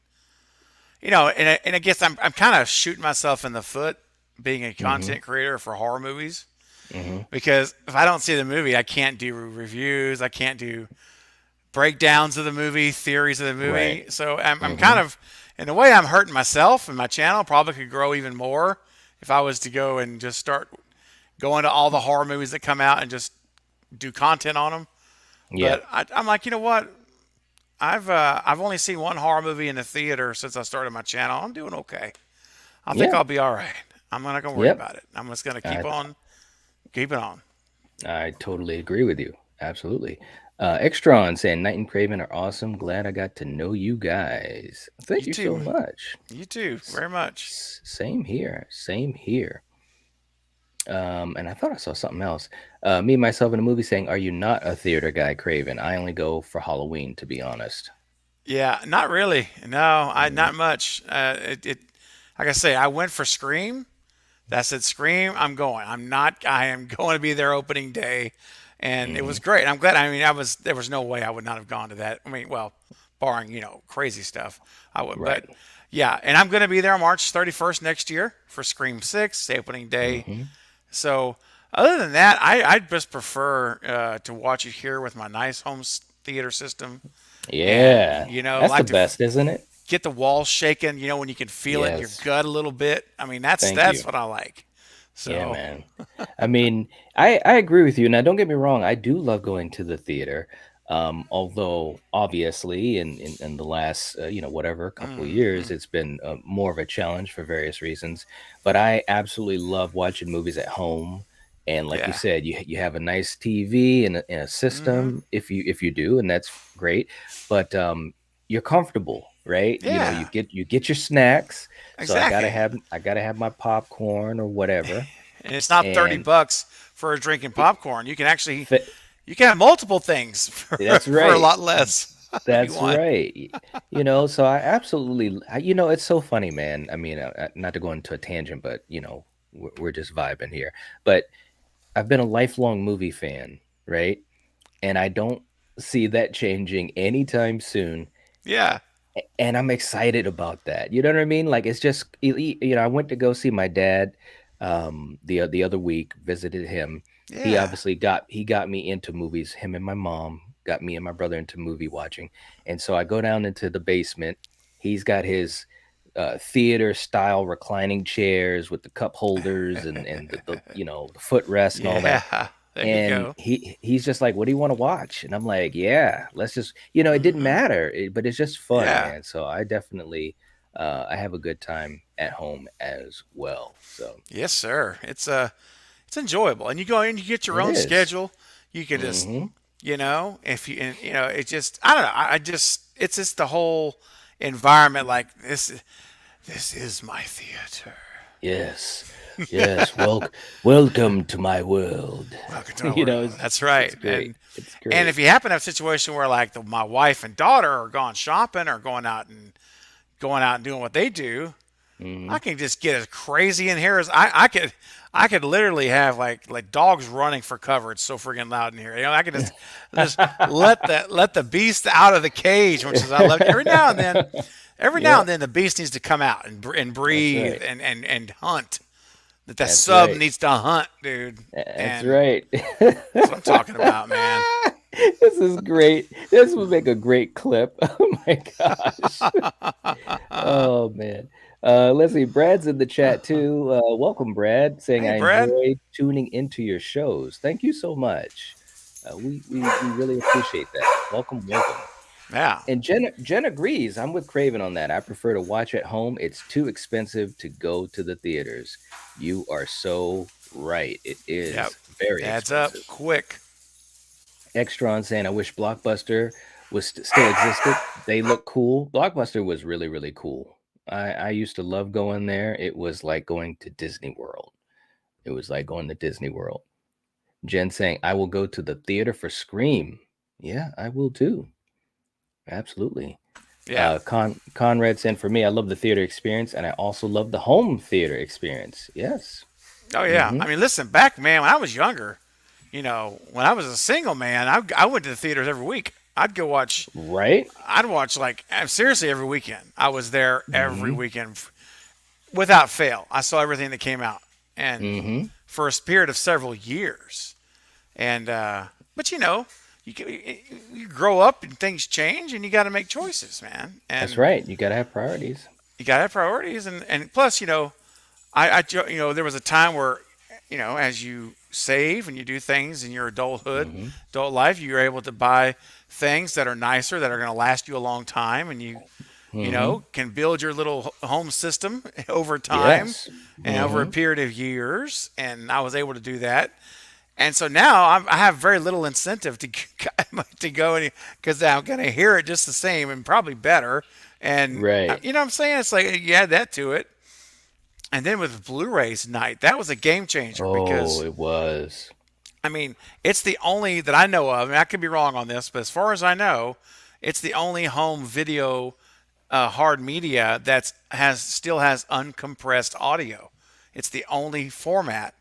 and I guess I'm kind of shooting myself in the foot being a Hmm. content creator for horror movies, Hmm. because if I don't see the movie, I can't do reviews, I can't do breakdowns of the movie, theories of the movie. Right. So I'm kind Mhm. of, in a way, I'm hurting myself, and my channel probably could grow even more if I was to go and just start going to all the horror movies that come out and just do content on them. Yeah. But I'm like, you know what? I've only seen one horror movie in the theater since I started my channel. I'm doing okay. I think Yeah. I'll be all right. I'm not gonna worry Yep. about it. I'm just gonna I keep it on. I totally agree with you. Absolutely. Extron saying Knight and Craven are awesome. Glad I got to know you guys. Thank You you so too. much. You too. S- Very much. Same here. Same here. And I thought I saw something else. Me, myself, in a movie saying, "Are you not a theater guy, Craven?" I only go for Halloween, to be honest. Yeah, not really. No, I Mm, not much. Like I say, I went for Scream. That said, Scream. I'm going. I'm not. I am going to be there opening day, and it was mhm. great. I'm glad. I mean, I was. There was no way I would not have gone to that. I mean, well, barring crazy stuff, I would. Right. But yeah, and I'm going to be there March 31st next year for Scream 6 opening day. Hmm. So other than that, I just prefer to watch it here with my nice home theater system, and Yeah. That's the like to best, isn't it? get the walls shaking, when you can feel it in your Yes. gut a little bit. I mean, that's Thank you. what I like. Yeah, So, man. I mean, I agree with you. Now, don't get me wrong. I do love going to the theater. Although obviously in the last whatever couple of years, mhm, it's been more of a challenge for various reasons. But I absolutely love watching movies at home. And like you yeah, said, you have a nice TV and a mhm, system if you do, and that's great. But you're comfortable, right? You yeah, get your snacks. So I gotta exactly. have I gotta have my popcorn or whatever. And it's not 30 And bucks for a drink and it, popcorn. fa- You can have multiple things for that's for a right. lot less if you That's want. right. So I absolutely, it's so funny, man. I mean, not to go into a tangent, but we're just vibing here. But I've been a lifelong movie fan, right? And I don't see that changing anytime soon. Yeah, And I'm excited about that. You know what I mean? Like it's just I went to go see my dad the other week, visited him. He yeah, obviously got me into movies. Him and my mom got me and my brother into movie watching. And so I go down into the basement. He's got his theater style reclining chairs with the cup holders and the footrest and all that, yeah. There you and go. he's just like, "What do you want to watch?" And I'm like, "Yeah, let's just," it didn't Hmm. matter, but it's just fun, Yeah. man. So I definitely, I have a good time at home as well. So Yes, sir. It's enjoyable, and you go in, you get your it own is. schedule. You can just, Mm-hmm. if you, and, it just, I don't know. I just, it's just the whole environment. Like this is my theater. Yes, yes. Welcome to my world. Welcome to my you know, world. it's That's it's right. great. And It's and if great. you happen to have a situation where like my wife and daughter are gone shopping or going out and doing what they do, Mm-hmm. I can just get as crazy in here as I could literally have like dogs running for cover. It's so freaking loud in here. I could just let the beast out of the cage, which is I love. Every now Yeah, and then the beast needs to come out and that's breathe right. and hunt. That That's sub right. needs to hunt, dude. That's And right. that's what I'm talking about, man. This is great. This would make a great clip. Oh my gosh. Oh man. Let's see. Brad's in the chat too. Welcome, Brad, saying Hey, I Brad. enjoy tuning into your shows. Thank you so much. We really appreciate that. Welcome, welcome. Yeah. And Jen agrees. I'm with Craven on that. I prefer to watch at home. It's too expensive to go to the theaters. You are so right. It Yep. is very Adds up expensive. quick. Extron saying, I wish Blockbuster was still existed. They look cool. Blockbuster was really, really cool. I used to love going there. It was like going to Disney World. It was like going to Disney World. Jen saying, I will go to the theater for Scream. Yeah, I will too. Absolutely. Yeah. Conrad saying, for me, I love the theater experience, and I also love the home theater experience. Yes. Oh yeah. Mm-hmm. I mean, listen, back man, when I was younger, when I was a single man, I went to the theaters every week. I'd go watch. Right? I'd watch like seriously every weekend. I was there every Mm-hmm. weekend without fail. I saw everything that came out, and Mm-hmm. for a period of several years. And but you grow up and things change, and you got to make choices, man. That's And right. You gotta have priorities. you got to have priorities, and plus, there was a time where, as you save and you do things in your Mm-hmm. adult life, you're able to buy things that are nicer, that are going to last you a long time, and Mm-hmm. can build your little home system over time Yes. and over a Mm-hmm. period of years. And I was able to do that. And so now I have very little incentive to to go any, because I'm going to hear it just the same and probably better. And Right. you know what I'm saying? It's like you add that to it. And then with Blu-rays night, that was a game changer Oh, because it was. I mean, it's the only that I know of. And I could be wrong on this, but as far as I know, it's the only home video hard media that still has uncompressed audio. It's the only format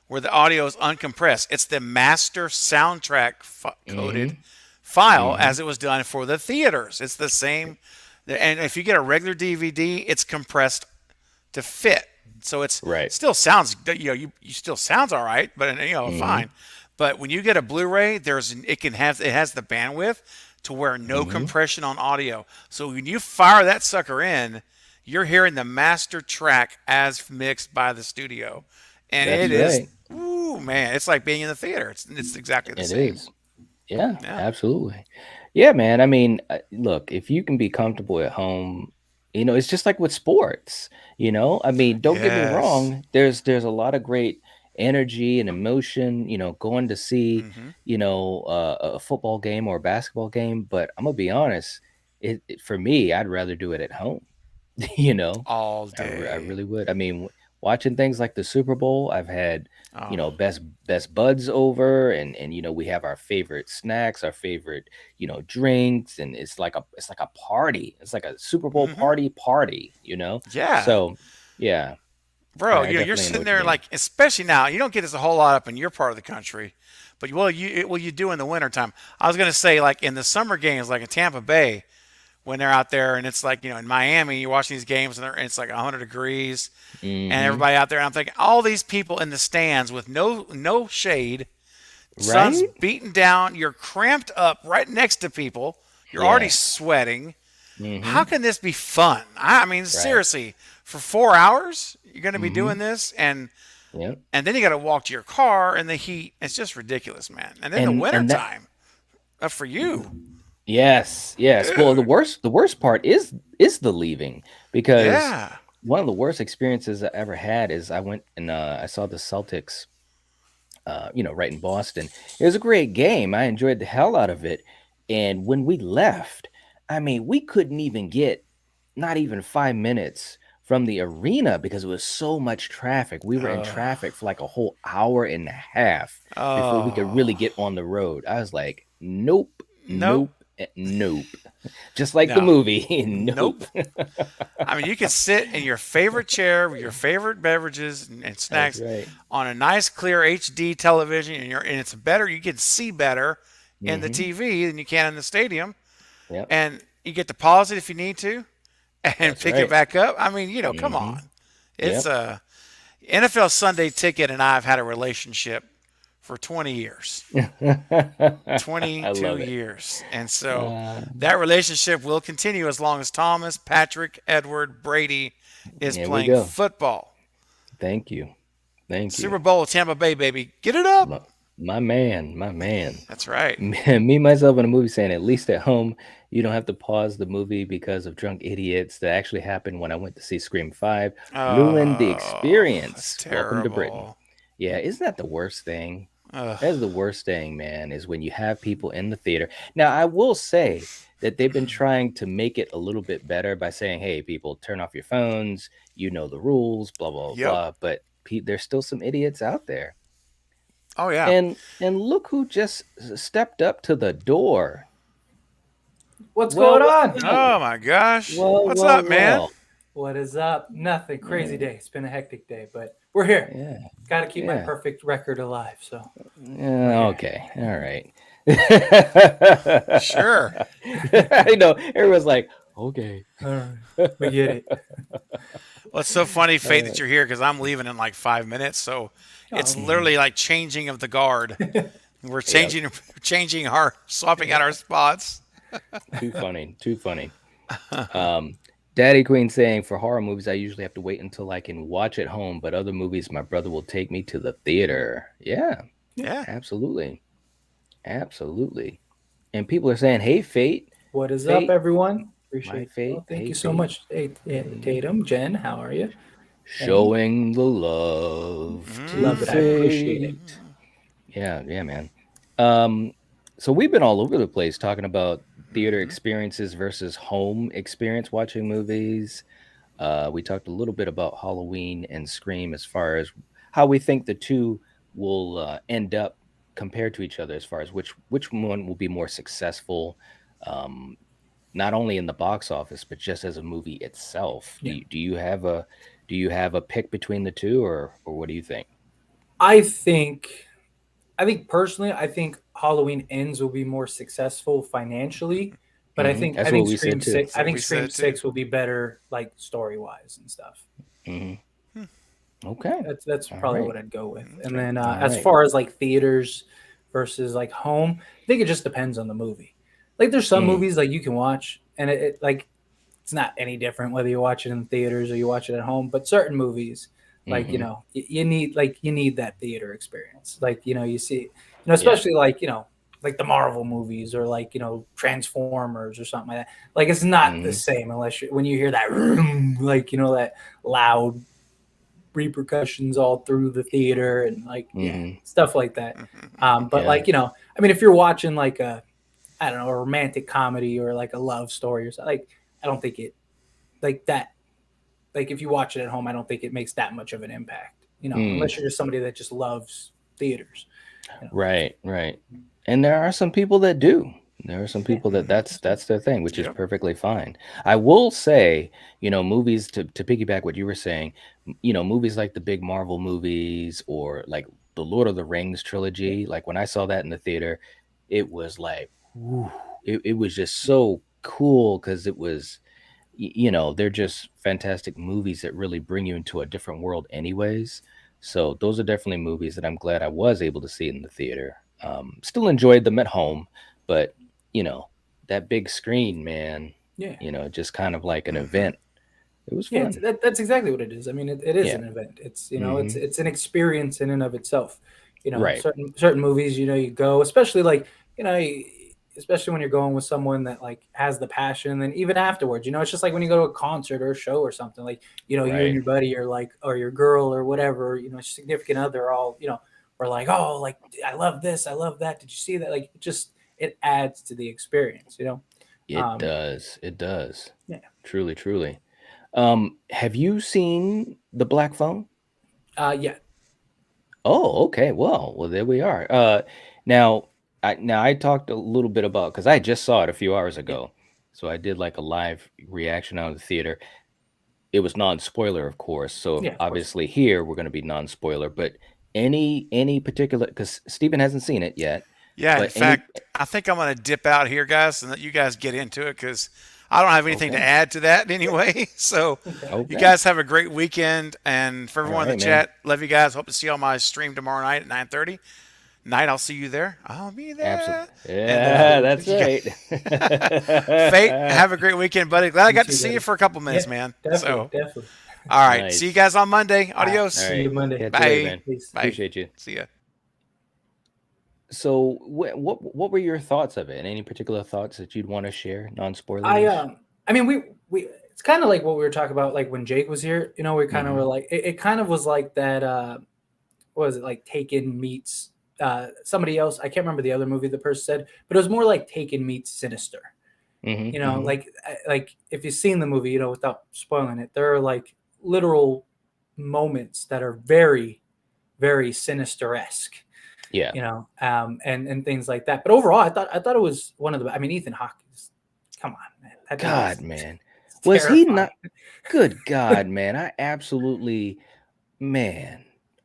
where the audio is uncompressed. It's the master soundtrack coded Mm-hmm. file Mm-hmm. as it was done for the theaters. It's the same. And if you get a regular DVD, it's compressed to fit. So it's Right. still sounds, you still sounds all right, but Mm-hmm. fine. But when you get a Blu-ray, it has the bandwidth to where no Mm-hmm. compression on audio. So when you fire that sucker in, you're hearing the master track as mixed by the studio, and That's it is, right. ooh man, it's like being in the theater. It's exactly the It same. is. Yeah, Yeah. absolutely. Yeah, man. I mean, look, if you can be comfortable at home, it's just like with sports. I mean, don't get me Yes. wrong. There's a lot of great energy and emotion. Going to see, Hmm. a football game or a basketball game. But I'm gonna be honest. For me, I'd rather do it at home. You know, All I day. really would. I mean, watching things like the Super Bowl, I've had, Oh. best buds over, and we have our favorite snacks, our favorite, drinks, and it's like a party. It's like a Super Bowl Hmm. party. Yeah. So, yeah, Bro, I you're definitely know sitting what you there mean. like, especially now, you don't get this a whole lot up in your part of the country, but you do in the wintertime. I was gonna say like in the summer games, like in Tampa Bay, when they're out there and it's like in Miami, you're watching these games and it's like 100 degrees and Hmm. everybody out there. And I'm thinking all these people in the stands with no shade, sun's Right? beating down, you're cramped up right next to people, you're already Yes. sweating. How Hmm. can this be fun? I mean, Right. seriously, for 4 hours, you're going to be doing Hmm. this, and Yep. then you got to walk to your car in the heat. It's just ridiculous, man. And then the And that. wintertime, for you. Yes, yes. Well, the Dude. worst part is the leaving, because Yeah. one of the worst experiences I ever had is I went and I saw the Celtics, right in Boston. It was a great game. I enjoyed the hell out of it. And when we left, I mean, we couldn't even get not even 5 minutes from the arena because it was so much traffic. We were in Uh, traffic for like a whole hour and a half before we could really oh. get on the road. I was like, nope, Nope. nope, nope. Just like the No. movie. Nope. Nope. I mean, you could sit in your favorite chair with your favorite beverages and That's snacks right. on a nice, clear HD television, and it's better. You can see better in the Hmm. TV than you can in the stadium, Yep. and you get to pause it if you need to, and That's pick it right. back up. I mean, come Hmm. on. It's Yep. NFL Sunday Ticket, and I have had a relationship for 20 years. I 22 love it. years. And so Uh, that relationship will continue as long as Thomas, Patrick, Edward, Brady is there we playing go. football. Thank you. Thank you. Super Bowl, Tampa Bay, baby. Get it up. My, my man, my man. That's right. Me, myself, in a movie saying, at least at home, you don't have to pause the movie because of drunk idiots. That actually happened when I went to see Scream 5. Ruined the Oh, that's experience. Welcome to Britain. terrible. Yeah, isn't that the worst thing? Ugh. That's the worst thing, man, is when you have people in the theater. Now, I will say that they've been trying to make it a little bit better by saying, hey, people, turn off your phones. You know the rules, blah, blah, Yep. blah. But there's still some idiots out there. Oh, yeah. And look who just stepped up to the door. What's Well, going on? Oh, my gosh. well, What's well, up, man? well. What is up? Nothing. Crazy day. It's been a hectic day, but we're here. Yeah, Got to keep my yeah. perfect record alive. So Yeah, okay, all right. Sure. I know. Everyone's like, okay. all right, we get it. Well, it's so funny, Faith, that you're here because I'm leaving in like 5 minutes. So it's literally like changing of the guard. We're changing our, swapping out our spots. Too funny. Too funny. Daddy Queen saying, for horror movies, I usually have to wait until I can watch at home, but other movies, my brother will take me to the theater. Yeah, Yeah. absolutely. Absolutely. And people are saying, hey, Fate. What is Fate, up, everyone? my Appreciate it. Fate. Well, thank Hey, you so Fate. much, Tatum. Jen, how are you? Showing the love to Love it. I appreciate it. Fate. Yeah, man. So we've been all over the place talking about theater experiences versus home experience watching movies. We talked a little bit about Halloween and Scream as far as how we think the two will end up compared to each other, as far as which one will be more successful, um, not only in the box office but just as a movie itself. Yeah. Do you have a pick between the two, or what do you think? I think personally, I think Halloween Ends will be more successful financially, but I think That's I think what we Scream said too. Six. I what think we Scream said, too. 6 will be better, like story wise and stuff. hmm Okay. That's All probably right. what I'd go with. And then All as right. far as like theaters versus like home, I think it just depends on the movie. Like there's some movies like you can watch and it like it's not any different whether you watch it in theaters or you watch it at home. But certain movies, like Mhm. you need that theater experience. Like you see, especially like like the Marvel movies or like Transformers or something like that. Like it's not the Mhm. same unless when you hear that like that loud repercussions all through the theater and like Mhm. stuff like that. But Yeah. like I mean, if you're watching like I don't know, a romantic comedy or like a love story or something, like I don't think it like that. Like if you watch it at home, I don't think it makes that much of an impact. Unless you're just somebody that just loves theaters. Right. And there are some people that do. There are some people that's their thing, which is Yep. perfectly fine. I will say, movies to piggyback what you were saying, movies like the big Marvel movies or like the Lord of the Rings trilogy. Like when I saw that in the theater, it was like, whew, it was just so cool because it was, they're just fantastic movies that really bring you into a different world, anyways. So those are definitely movies that I'm glad I was able to see in the theater. Still enjoyed them at home, but that big screen, man, Yeah. just kind of like an event. It was Yeah, fun. that's exactly what it is. I mean, it is Yeah. an event. It's Mhm. it's an experience in and of itself. Right. Certain movies, you go, especially like especially when you're going with someone that like has the passion. And even afterwards, it's just like when you go to a concert or a show or something. Like you and Right. your buddy or like or your girl or whatever, significant other, all are like, oh, like I love this, I love that. Did you see that? Like it adds to the experience. It Um, does. It does. Yeah. Truly, truly. Have you seen The Black Phone? Yeah. Oh, okay. Well, there we are. Now, I talked a little bit about because I just saw it a few hours ago, so I did like a live reaction out of the theater. It was non-spoiler, of course. So Yeah, of course. obviously here we're going to be non-spoiler. But any particular, because Stephen hasn't seen it yet, Yeah, in but any fact, I think I'm going to dip out here, guys, and let you guys get into it because I don't have anything to Okay. add to that anyway. So you Okay. guys have a great weekend. And for All everyone in right, the man. chat, love you guys. Hope to see you on my stream tomorrow night at 9:30. night, I'll see you there. I'll be there. Absolutely. And Yeah, that's you right. Fate, have a great weekend, buddy. Glad I got to too, see you buddy. for a couple minutes, Yeah, man. definitely, So, definitely. all right. See you Nice. guys on Monday. All right. All Adios. See you right. Monday. Catch you later, Bye. man. Peace. Bye. Appreciate you. See ya. So, what were your thoughts of it? Any particular thoughts that you'd want to share, I non-spoilerish? I mean we it's kind of like what we were talking about like when Jake was here. You know, we kind of Mm-hmm. were like it kind of was like that. What was it like? Taken meets somebody else. I can't remember the other movie the person said, but it was more like Taken meets Sinister. You Mm-hmm. know, Mm-hmm. like if you've seen the movie, you know, without spoiling it, there are like literal moments that are very, very sinister-esque, Yeah. you know, and things like that. But overall, I thought it was one of the. I mean, Ethan Hawke is, come on, man, that dude God, is man. Was he terrifying. not? Good God, man. I absolutely, man.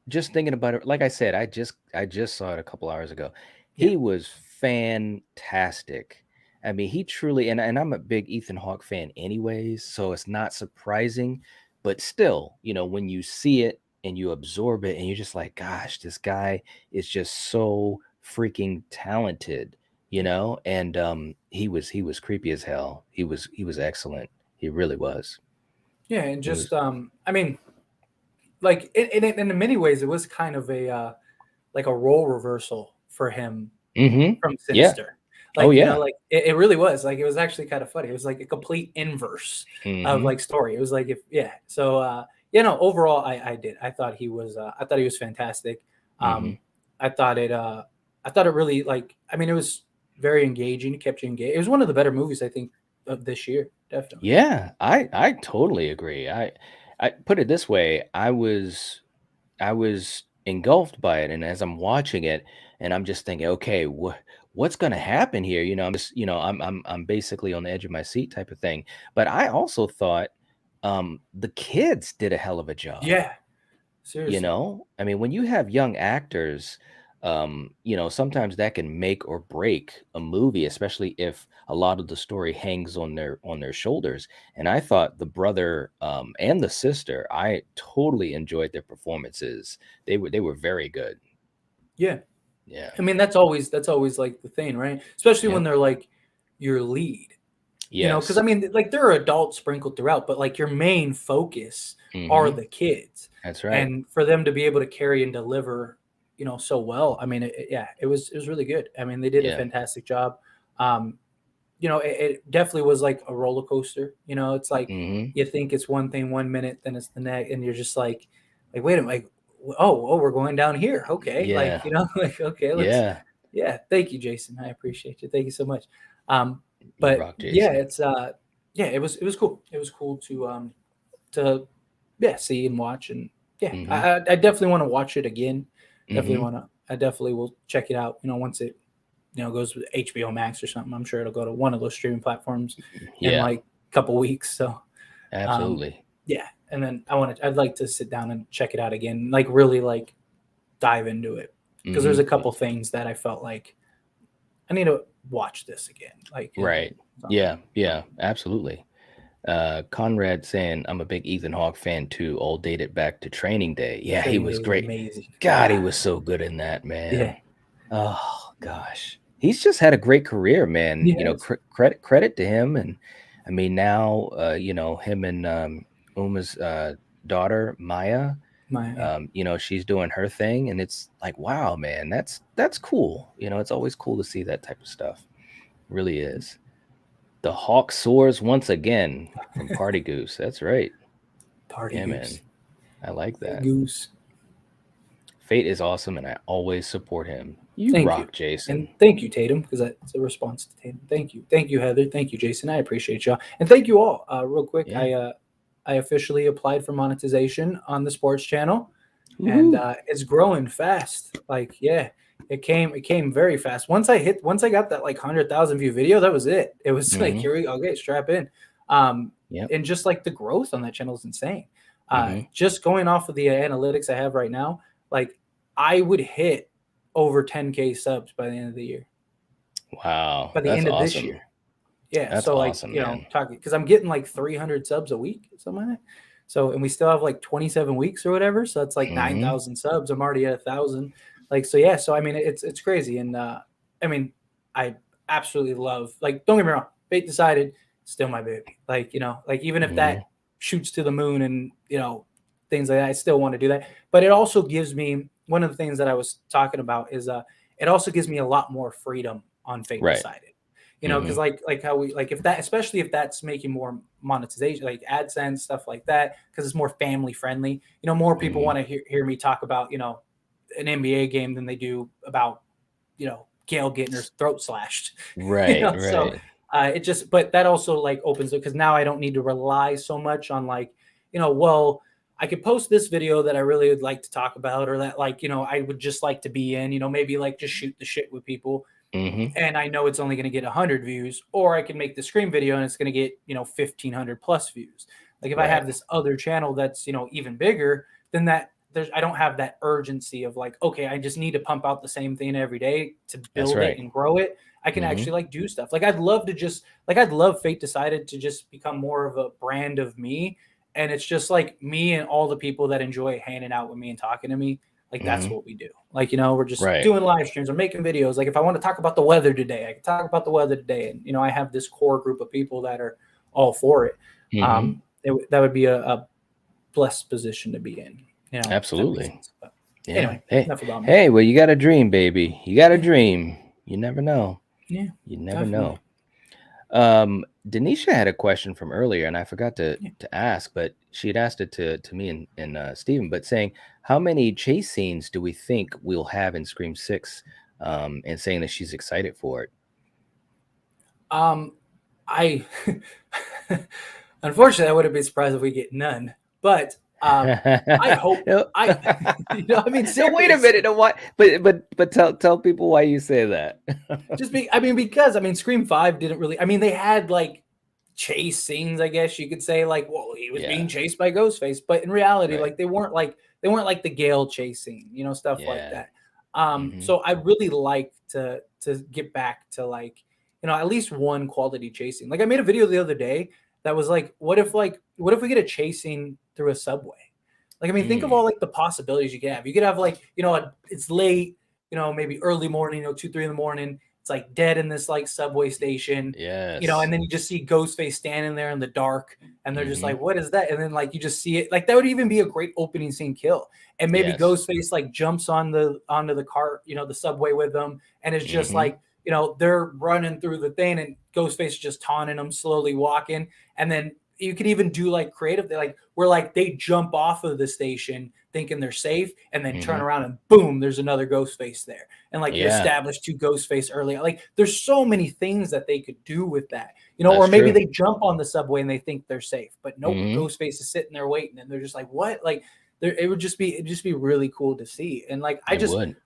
Just thinking about it, like I said, I just saw it a couple hours ago. Yeah, He was fantastic. I mean, he truly, and I'm a big Ethan Hawke fan anyways, so it's not surprising, but still, when you see it and you absorb it and you're just like, gosh, this guy is just so freaking talented, and he was creepy as hell. He was excellent. He really was. yeah, and He just was. I mean, like in many ways, it was kind of a like a role reversal for him Mm-hmm. from Yeah. Sinister. Oh Like, you know, yeah. like it really was. Like it was actually kind of funny. It was like a complete inverse of Mm-hmm. like story. It was like if yeah. So overall I did. I thought he was fantastic. Mm-hmm. Um I thought it really like I mean it was very engaging. It kept you engaged. It was one of the better movies I think of this year, definitely. Yeah, I totally agree. I put it this way, I was engulfed by it, and as I'm watching it, and I'm just thinking, okay, what's going to happen here? I'm just, I'm basically on the edge of my seat type of thing. But I also thought the kids did a hell of a job. Yeah, seriously. I mean, when you have young actors, sometimes that can make or break a movie, especially if a lot of the story hangs on their shoulders. And I thought the brother and the sister, I totally enjoyed their performances. They were very good. Yeah. Yeah. I mean that's always like the thing, right? Especially when Yep. they're like your lead. You know, because Yes. I mean, like there are adults sprinkled throughout, but like your main focus are Hmm. the kids, That's right. and for them to be able to carry and deliver, so well. I mean, yeah, it was really good. I mean, they did a Yeah. fantastic job. Um, it definitely was like a roller coaster. It's like Hmm. you think it's one thing 1 minute, then it's the next, and you're just like wait a minute, like oh, we're going down here. Okay, like Yeah. like okay, let's Yeah. yeah. Thank you, Jason. I appreciate you. Thank you so much. You But rock, yeah, Jason. it's yeah, it was cool. It was cool to yeah see and watch and yeah, Hmm. I definitely want to watch it again. Definitely Hmm. want to. I definitely will check it out. Once it goes with HBO Max or something. I'm sure it'll go to one of those streaming platforms in Yeah. like a couple weeks. So um, Absolutely. yeah, and then I'd like to sit down and check it out again, like really like dive into it because there's Hmm. a couple things that I felt like I need to watch this again. Like Right. something. Yeah. Yeah. Absolutely. Conrad saying, I'm a big Ethan Hawke fan too, all dated back to Training Day. Yeah, he Training was Day was great. amazing. God, he Yeah, was so good in that, yeah, man. Oh gosh. He's just had a great career, man. yes. Credit to him. And I mean, now, him and Uma's daughter, Maya, My she's doing her thing, and it's like, wow, man, that's cool. It's always cool to see that type of stuff. Really is. The hawk soars once again from Party Goose. That's right. party Yeah, man. goose, I like hey, that. goose. Fate is awesome, and I always support him. You Thank you, rock, Jason. and thank you, Tatum, because that's a response to Tatum. Thank you, Heather. Thank you, Jason. I appreciate y'all, and thank you all. Real quick, Yeah. I officially applied for monetization on the sports channel, and Woohoo. it's growing fast. Like yeah, it came very fast. Once I got that like 100,000 view video, that was it. It was like Mm-hmm. here we go, okay, strap in. Um, Yep. and just like the growth on that channel is insane. Mm-hmm. Just going off of the analytics I have right now, like I would hit over 10K subs by the end of the year. Wow. By the That's end of this awesome. year. Yeah. That's So like, awesome, man. talking because I'm getting like 300 subs a week, something like that. So and we still have like 27 weeks or whatever. So that's like Mm-hmm. 9,000 subs. I'm already at 1,000. Like, so yeah, so I mean, it's crazy, and I mean, I absolutely love, like, don't get me wrong, Fate Decided, still my baby. Like, like even if Mhm. that shoots to the moon and things like that, I still want to do that. But it also gives me, one of the things that I was talking about is it also gives me a lot more freedom on Fate Right. Decided. Because Mhm. like how we, like, if that, especially if that's making more monetization, like AdSense stuff like that, because it's more family friendly. More people Mhm. want to hear me talk about an NBA game than they do about Gail getting her throat slashed. Right, So right. it just, but that also like opens it, because now I don't need to rely so much on, like, well, I could post this video that I really would like to talk about, or that, like, I would just like to be in, maybe like just shoot the shit with people, Mhm. and I know it's only going to get 100 views, or I can make the Scream video and it's going to get 1,500 plus views. Like, if I Right. have this other channel that's even bigger, then that there's I don't have that urgency of, like, okay, I just need to pump out the same thing every day to That's build it right. and grow it. I can Mhm. actually, like, do stuff. Like, I'd love to just, like, I'd love Fate Decided to just become more of a brand of me, and it's just like me and all the people that enjoy hanging out with me and talking to me. Like, that's Mhm. what we do. Like, we're just Right. doing live streams or making videos. Like, if I want to talk about the weather today, I can talk about the weather today. And, I have this core group of people that are all for it. Mhm. That would be a blessed position to be in, if that makes Absolutely. sense. But Yeah. anyway, Hey, enough about me. hey, well, you got a dream, baby. You got a Yeah. dream. You never know. Yeah, You never definitely. know. Denisha had a question from earlier, and I forgot to Yeah. to ask, but she had asked it to me and Steven, but saying, how many chase scenes do we think we'll have in Scream 6? And saying that she's excited for it. I unfortunately I wouldn't be surprised if we get none. But I hope No. I I mean, No, wait a minute. seriously. No, why? But tell people why you say that. I mean, because I mean, Scream 5 didn't really, I mean, they had like chase scenes, I guess you could say, like, well, he was being Yeah. chased by Ghostface, but in reality, Right. like, they weren't like the Gale chase scene, stuff like Yeah. that. Hmm. So I really like to get back to, like, at least one quality chasing. Like, I made a video the other day that was like, what if we get a chase scene through a subway? Like, I mean, think of Mm. all, like, the possibilities you could have. You could have, like, it's late, maybe early morning, 2, 3 in the morning. It's like dead in this, like, subway station, Yes. and then you just see Ghostface standing there in the dark, and they're just Hmm. like, "What is that?" And then, like, you just see it. Like, that would even be a great opening scene kill. And maybe Yes. Ghostface, like, jumps onto the car, the subway with them, and it's just Hmm. like, they're running through the thing, and Ghostface is just taunting them, slowly walking, and then you could even do, like, creative, like, where, like, they jump off of the station thinking they're safe, and then turn Hmm. around and boom, there's another Ghostface there, and, like, you Yeah, establish two Ghostface early. Like, there's so many things that they could do with that, that's or maybe true. they jump on the subway and they think they're safe, but nope, Hmm. Ghostface is sitting there waiting, and they're just like, what? Like, it'd just be really cool to see, and, like, It would.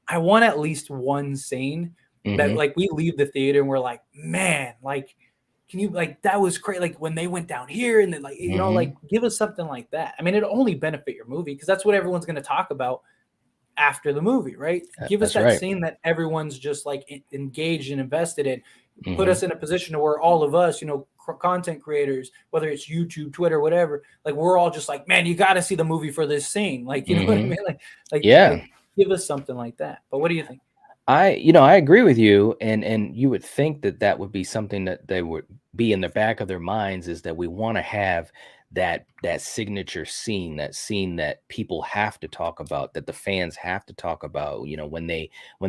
I want at least one scene that, Hmm. like, we leave the theater and we're like, man, like, can you, like, that was great, like, when they went down here, and then, like, Hmm. like, give us something like that. I mean, it'll only benefit your movie, because that's what everyone's going to talk about after the movie, right? Give us That's that right. scene that everyone's just, like, engaged and invested in. Put Hmm. us in a position to where all of us, content creators, whether it's YouTube, Twitter, whatever, like, we're all just like, man, you got to see the movie for this scene. Like, you know what I Hmm. mean? Yeah. Like, give us something like that. But what do you think? I agree with you, and you would think that that would be something that they would be in the back of their minds, is that we want to have that signature scene, that scene that people have to talk about, that the fans have to talk about, when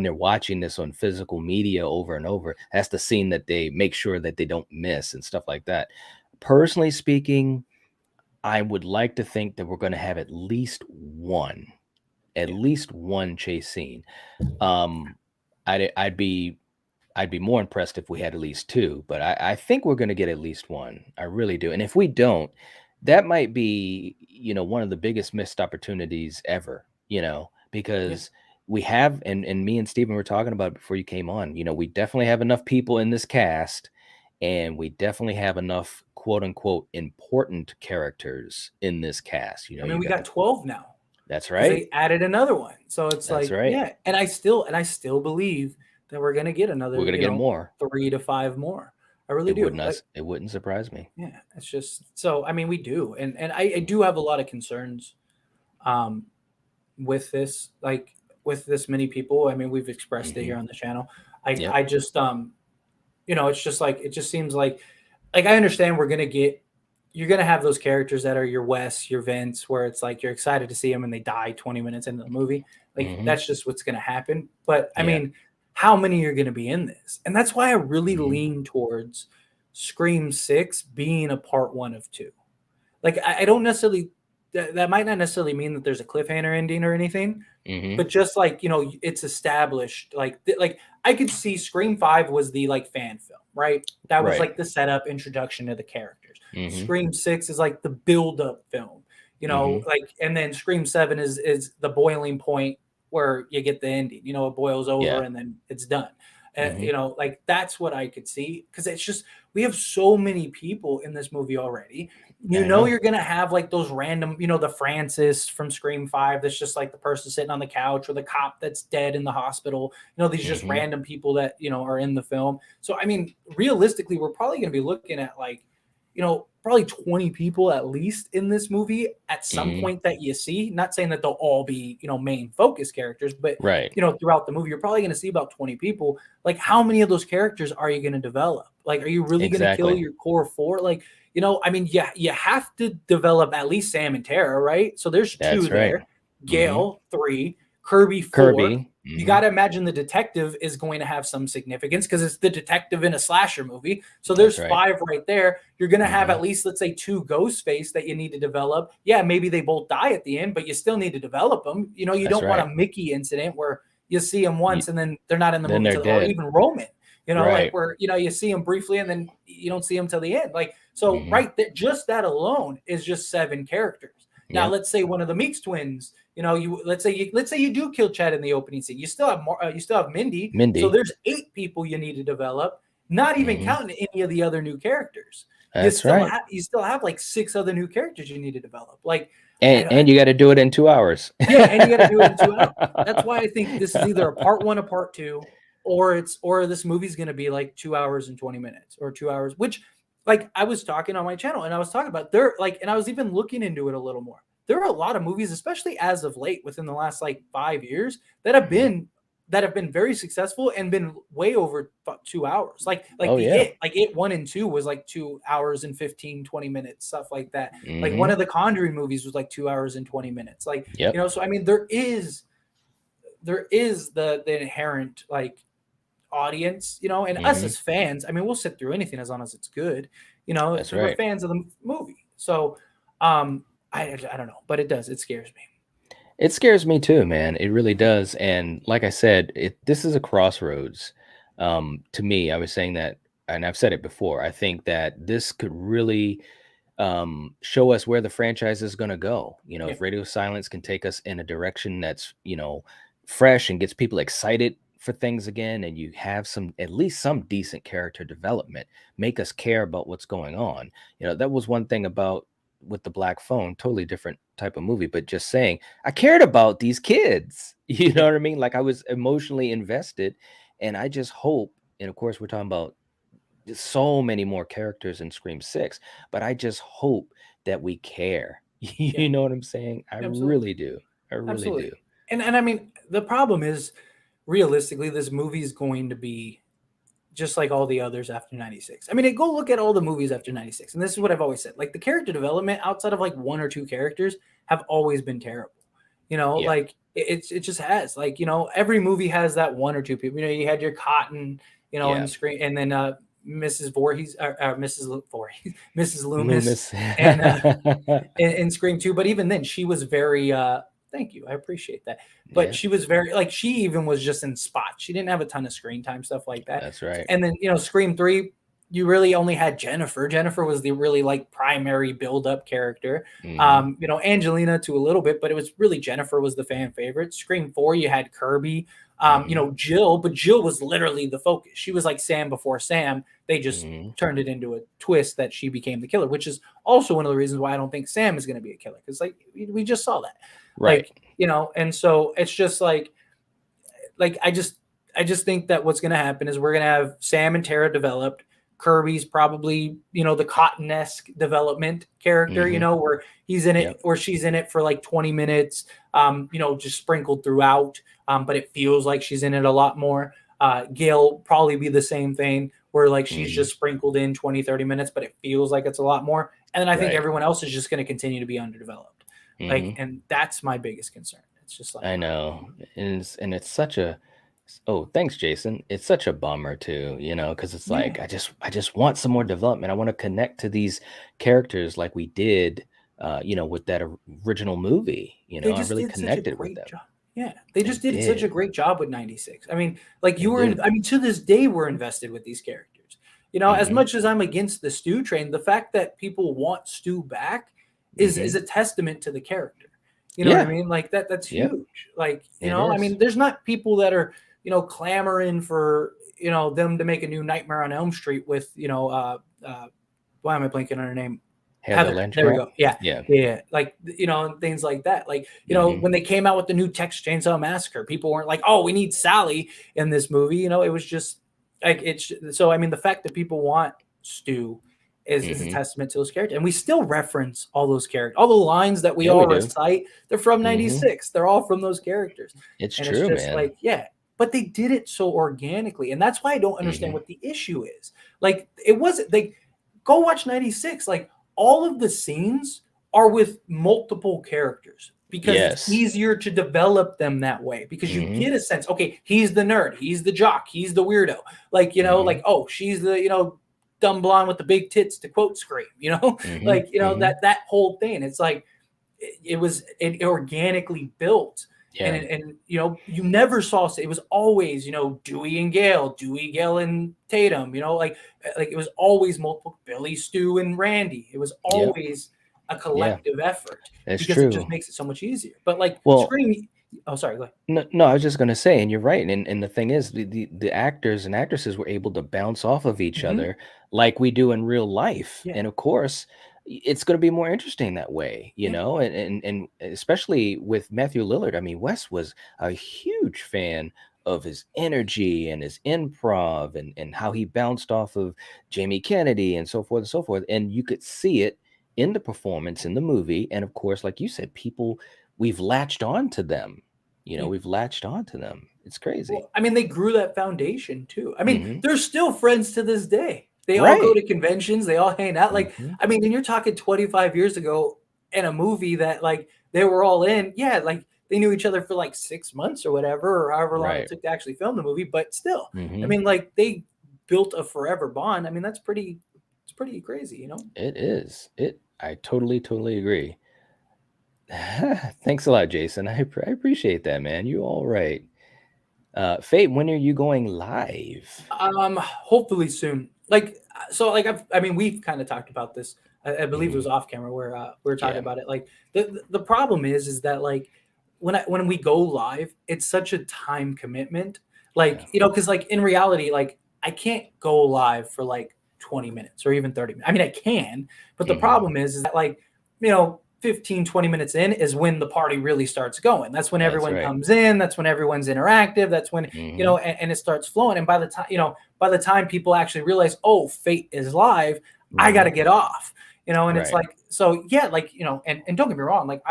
they're watching this on physical media over and over. That's the scene that they make sure that they don't miss and stuff like that. Personally speaking, I would like to think that we're going to have at Yeah. least one chase scene. Um, I'd be more impressed if we had at least two, but I think we're going to get at least one. I really do. And if we don't, that might be, one of the biggest missed opportunities ever, Yeah. because we have, and me and Steven were talking about it before you came on, we definitely have enough people in this cast, and we definitely have enough quote unquote important characters in this cast. I mean, You we got, got 12 now, that's because right. they added another one. So it's That's like, right. yeah. And I still believe that we're going to get We're another, going to get more. 3 to 5 more. I really do. Like, It wouldn't surprise me. yeah, it's just, so I mean, we do. And I do have a lot of concerns with this. Like, with this many people. I mean, we've expressed it here on the channel. I just it's just like it just seems like I understand you're gonna have those characters that are your Wes, your Vince, where it's like you're excited to see them and they die 20 minutes into the movie. Like that's just what's gonna happen. But I mean, how many are gonna be in this? And that's why I really lean towards Scream 6 being a part 1 of 2. Like I don't necessarily that might not necessarily mean that there's a cliffhanger ending or anything, but just like it's established. Like I could see Scream 5 was the like fan film, right? That was like the setup, introduction to the characters. Scream 6 is like the build up film, like, and then Scream 7 is the boiling point where you get the ending. It boils over and then it's done. And like that's what I could see, because it's just we have so many people in this movie already. You're gonna have like those random, the Francis from Scream 5 that's just like the person sitting on the couch, or the cop that's dead in the hospital. These just random people that are in the film. So I mean, realistically, we're probably gonna be looking at like probably 20 people at least in this movie at some point that you see. Not saying that they'll all be, main focus characters, but throughout the movie, you're probably going to see about 20 people. Like, how many of those characters are you going to develop? Like, are you really going to kill your core 4? Like, I mean, you have to develop at least Sam and Tara, right? So there's 2 there. Gail, 3, Kirby, 4. You got to imagine the detective is going to have some significance because it's the detective in a slasher movie. So there's 5 right there. You're going to have at least, let's say, 2 Ghostface that you need to develop. Yeah, maybe they both die at the end, but you still need to develop them. You don't want a Mickey incident where you see them once and then they're not in the movie, or even Roman. Like where you see them briefly and then you don't see them till the end. Like so, right there, just that alone is just 7 characters. Now, let's say one of the Meeks twins, let's say you do kill Chad in the opening scene. You still have Mindy. So there's 8 people you need to develop, not even counting any of the other new characters. You still have like 6 other new characters you need to develop. Like, and you got to do it in 2 hours. And you got to do it in 2 hours. That's why I think this is either a part 1 or part 2, or this movie's going to be like 2 hours and 20 minutes or 2 hours, which. Like I was talking on my channel and I was talking about and I was even looking into it a little more. There are a lot of movies, especially as of late within the last like 5 years, that have been very successful and been way over 2 hours. Like It 1 and 2 was like 2 hours and 15, 20 minutes, stuff like that. Like one of the Conjuring movies was like 2 hours and 20 minutes. Like, so I mean, there is the inherent like audience, and us as fans, I mean, we'll sit through anything as long as it's good, we're fans of the movie. So I don't know, but it scares me. It scares me too, man. It really does. And like I said, this is a crossroads. To me, I was saying that, and I've said it before, I think that this could really show us where the franchise is going to go. If Radio Silence can take us in a direction that's fresh and gets people excited for things again, and you have at least some decent character development, make us care about what's going on. That was one thing about with the Black Phone, totally different type of movie, but just saying I cared about these kids, you know what I mean? Like I was emotionally invested, and I just hope, and of course we're talking about so many more characters in Scream 6, but I just hope that we care. You know what I'm saying? I really do. I really do. And I mean, the problem is, realistically, this movie is going to be just like all the others after 96. I mean, go look at all the movies after 96. And this is what I've always said. Like the character development outside of like 1 or 2 characters have always been terrible. Like it just has, like, every movie has that 1 or 2 people. You had your Cotton, in Scream, and then Mrs. Voorhees, Mrs. Voorhees, Mrs. Loomis, and in Scream 2. But even then, she was very thank you. I appreciate that. But she was very, like, she even was just in spots. She didn't have a ton of screen time, stuff like that. That's right. And then, Scream 3, you really only had Jennifer. Jennifer was the really like primary build-up character. Angelina to a little bit, but it was really Jennifer was the fan favorite. Scream 4, you had Kirby. Jill, but Jill was literally the focus. She was like Sam before Sam. They just turned it into a twist that she became the killer, which is also one of the reasons why I don't think Sam is going to be a killer, because like we just saw that. Right. Like, and so it's just like I just think that what's going to happen is we're going to have Sam and Tara developed. Kirby's probably, the Cotton-esque development character, Mm-hmm. where he's in it, Yep. or she's in it for like 20 minutes, just sprinkled throughout. But it feels like she's in it a lot more. Gail probably be the same thing, where like she's Mm-hmm. just sprinkled in 20, 30 minutes, but it feels like it's a lot more. And then I think Right. everyone else is just going to continue to be underdeveloped. Mm-hmm. And that's my biggest concern. It's just like, I know, and it's such a oh, thanks, Jason. It's such a bummer too, because it's yeah, like I just want some more development. I want to connect to these characters like we did, with that original movie. they I just really did such a connected with great them. job. Yeah, they They just did such a did. great job with 96. I mean, like They did. I mean, to this day, we're invested with these characters. As Mm-hmm. much as I'm against the Stu train, the fact that people want Stu back Mm-hmm. is a testament to the character. You know what I Yeah. mean? Like that's Yep. huge. Like, It I is. mean, there's not people that are, clamoring for, them to make a new Nightmare on Elm Street with, why am I blanking on her name? Heather Heather. There we Langenkamp. go. Yeah. Yeah. Yeah. Like, and things like that. Like, Mm-hmm. when they came out with the new Texas Chainsaw Massacre, people weren't like, oh, we need Sally in this movie. It was just like, so, I mean, the fact that people want Stu is a Mm-hmm. testament to those characters. And we still reference all those characters. All the lines that we Yeah, we all do. recite, they're from Mm-hmm. 96. They're all from those characters. It's And it's true, just man. like, yeah, but they did it so organically. And that's why I don't understand Mm-hmm. what the issue is. Like, it wasn't like, go watch 96. Like, all of the scenes are with multiple characters because it's Yes. easier to develop them that way, because you Mm-hmm. get a sense, okay, he's the nerd, he's the jock, he's the weirdo. Like, Mm-hmm. like, oh, she's the, dumb blonde with the big tits, to quote Scream, Mm-hmm. like, Mm-hmm. that whole thing. It's like, it organically built. Yeah. And you never saw it was always, Dewey, Gale and Tatum, like it was always multiple, Billy, Stu, and Randy. It was Yep. always a Yeah. collective effort, That's because it true. just makes it so much easier. But like Well, Scream, oh, sorry, go ahead. no, I was just gonna say, and you're right. And the thing is, the actors and actresses were able to bounce off of each Mhm. other like we do in real life. Yeah, And of course, it's gonna be more interesting that way, yeah, and especially with Matthew Lillard. I mean, Wes was a huge fan of his energy and his improv and how he bounced off of Jamie Kennedy and so forth and so forth. And you could see it in the performance in the movie. And of course, like you said, people we've latched on to them. yeah. We've latched on to them. It's crazy. Well, I mean, they grew that foundation too. I mean, Hmm. they're still friends to this day. They all go Right. to conventions. They all hang out. Like, Hmm. I mean, and you're talking 25 years ago in a movie that like they were all in. Yeah, like they knew each other for like 6 months or whatever, or however long it Right. took to actually film the movie. But still, I Hmm. mean, like they built a forever bond. I mean, it's pretty crazy. It is. I totally agree. Thanks a lot, Jason. I appreciate that, man. You all right. Fate, when are you going live? Hopefully soon. Like, so, like I mean, we've kind of talked about this. I believe it Hmm. was off camera where we were talking Yeah. about it. Like, the problem is that like when we go live, it's such a time commitment. Yeah. Like, because like in reality, like I can't go live for like 20 minutes or even 30 minutes. I mean, I can, but the Hmm. problem is that like, 15, 20 minutes in is when the party really starts going. That's when That's everyone right. comes in. That's when everyone's interactive. That's when, Hmm. and it starts flowing. And by the time people actually realize, oh, Fate is live, I got Hmm. to get off, and it's Right. like, so yeah, like, and don't get me wrong. Like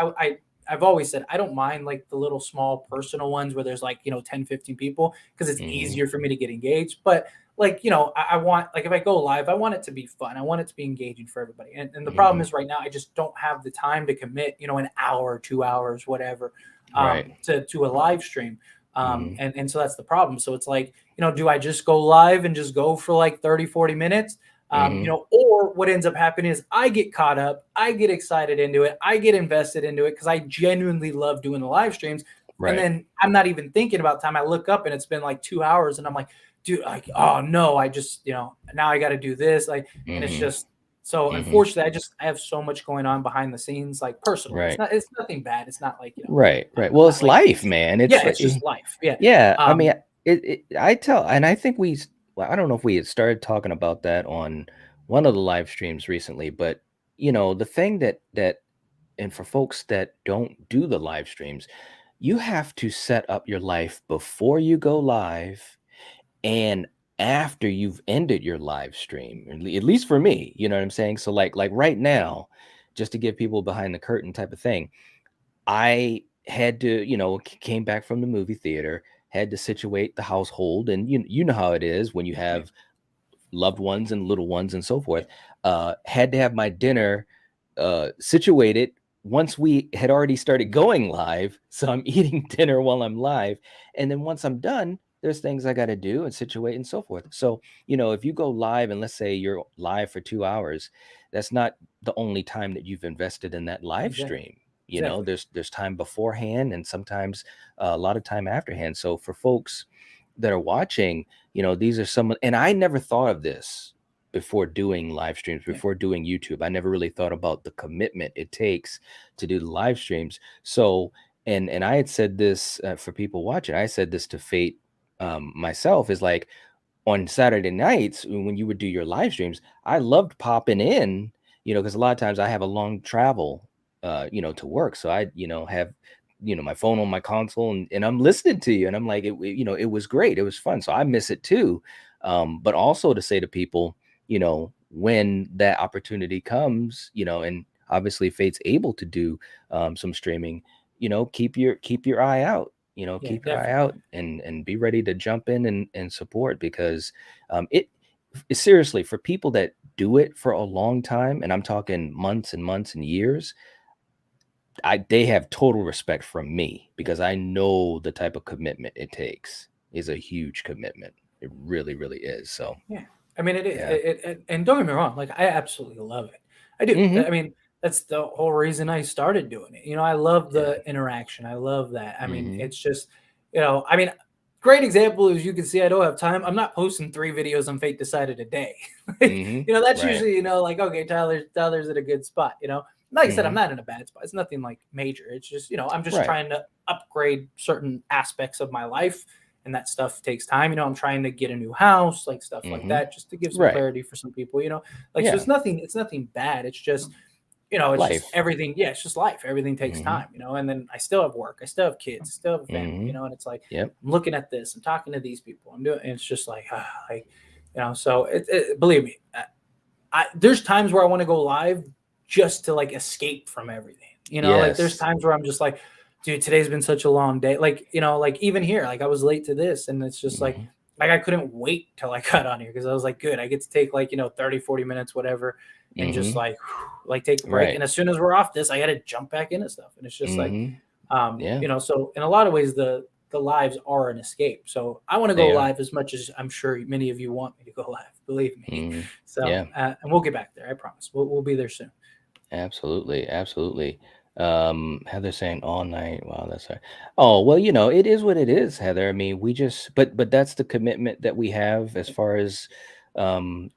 I've always said, I don't mind like the little small personal ones where there's like, 10, 15 people, because it's Hmm. easier for me to get engaged. But like, I want, like, if I go live, I want it to be fun. I want it to be engaging for everybody. And the problem Hmm. is right now, I just don't have the time to commit, an hour, 2 hours, whatever, Right. to a live stream. Hmm. And so that's the problem. So it's like, do I just go live and just go for like 30, 40 minutes? Hmm. Or what ends up happening is I get caught up, I get excited into it, I get invested into it because I genuinely love doing the live streams. And Right. then I'm not even thinking about time. I look up and it's been like 2 hours, and I'm like, dude, like, oh no, I just, now I got to do this. Like, and it's Hmm. just so Hmm. unfortunately, I have so much going on behind the scenes, like personally. Right. It's nothing bad. It's not like, Right. I'm Right. Well, not it's like, life, man. It's yeah, it's just life. Yeah. yeah. I mean, Um, I tell, and I think well, I don't know if we had started talking about that on one of the live streams recently, but the thing and for folks that don't do the live streams, you have to set up your life before you go live and after you've ended your live stream, at least for me, you know what I'm saying? So like right now, just to give people behind the curtain type of thing, I had to, came back from the movie theater, had to situate the household, and you know how it is when you Yeah. have loved ones and little ones and so forth. Had to have my dinner situated once we had already started going live. So I'm eating dinner while I'm live. And then once I'm done, there's things I got to do and situate and so forth. So, if you go live and let's say you're live for 2 hours, that's not the only time that you've invested in that live Exactly. stream. Exactly. There's time beforehand and sometimes a lot of time afterhand. So for folks that are watching, these are some, and I never thought of this before doing live streams, Yeah. before doing YouTube. I never really thought about the commitment it takes to do the live streams. So, and I had said this for people watching, I said this to Fate myself, is like on Saturday nights when you would do your live streams, I loved popping in, because a lot of times I have a long travel, to work. So I, have, my phone on my console and I'm listening to you and I'm like, it was great. It was fun. So I miss it too. But also to say to people, when that opportunity comes, and obviously Fate's able to do some streaming, keep your eye out, Yeah, keep your eye definitely. out and be ready to jump in and support because it seriously, for people that do it for a long time, and I'm talking months and months and years, they have total respect from me because I know the type of commitment it takes is a huge commitment. It really, really is. So Yeah, I mean it is. yeah. And don't get me wrong, like I absolutely love it. I do. Hmm. I mean that's the whole reason I started doing it. I love Yeah. the interaction. I love that. I mean, Hmm. it's just, I mean, great example is you can see I don't have time. I'm not posting 3 videos on Fate Decided a day. Like, Hmm. that's Right. usually, like, okay, Tyler's at a good spot. Like I said, I'm Hmm. not in a bad spot. It's nothing like major. It's just, I'm just Right. trying to upgrade certain aspects of my life, and that stuff takes time. I'm trying to get a new house, like stuff like Hmm. that, just to give some Right. clarity for some people. Like, so Yeah. it's nothing bad. It's just, it's just Life. everything. Yeah, it's just life. Everything takes Hmm. time. And then I still have work. I still have kids. I still have a family. Hmm. And it's like Yep. I'm looking at this. I'm talking to these people. I'm doing. And it's just like, like, So believe me, there's times where I want to go live just to like escape from everything. Like there's Yes. times where I'm just like, dude, today's been such a long day. Like, like even here, like I was late to this, and it's just Hmm. like I couldn't wait till I got on here because I was like, good, I get to take like, 30, 40 minutes, whatever, and just Hmm. like like take a break. Right. And as soon as we're off this, I gotta jump back into stuff. And it's just like, Hmm. Yeah. so in a lot of ways the lives are an escape. So I want to go They are. live as much as I'm sure many of you want me to go live, believe me. Hmm. So Yeah. and we'll get back there, I promise. We'll be there soon. Absolutely, absolutely. Heather saying all night. Wow, that's right. Oh, well, it is what it is, Heather. I mean, we just, but that's the commitment that we have as far as, um,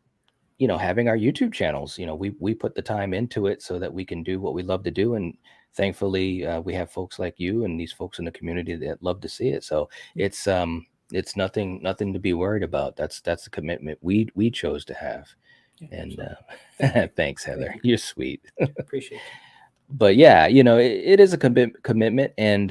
having our YouTube channels. We put the time into it so that we can do what we love to do, and thankfully, we have folks like you and these folks in the community that love to see it. So Yeah, it's nothing to be worried about. That's the commitment we chose to have. yeah, And absolutely. Thank you. thanks, Thank Heather. you. You're sweet. Appreciate you. But yeah, it is a commitment, and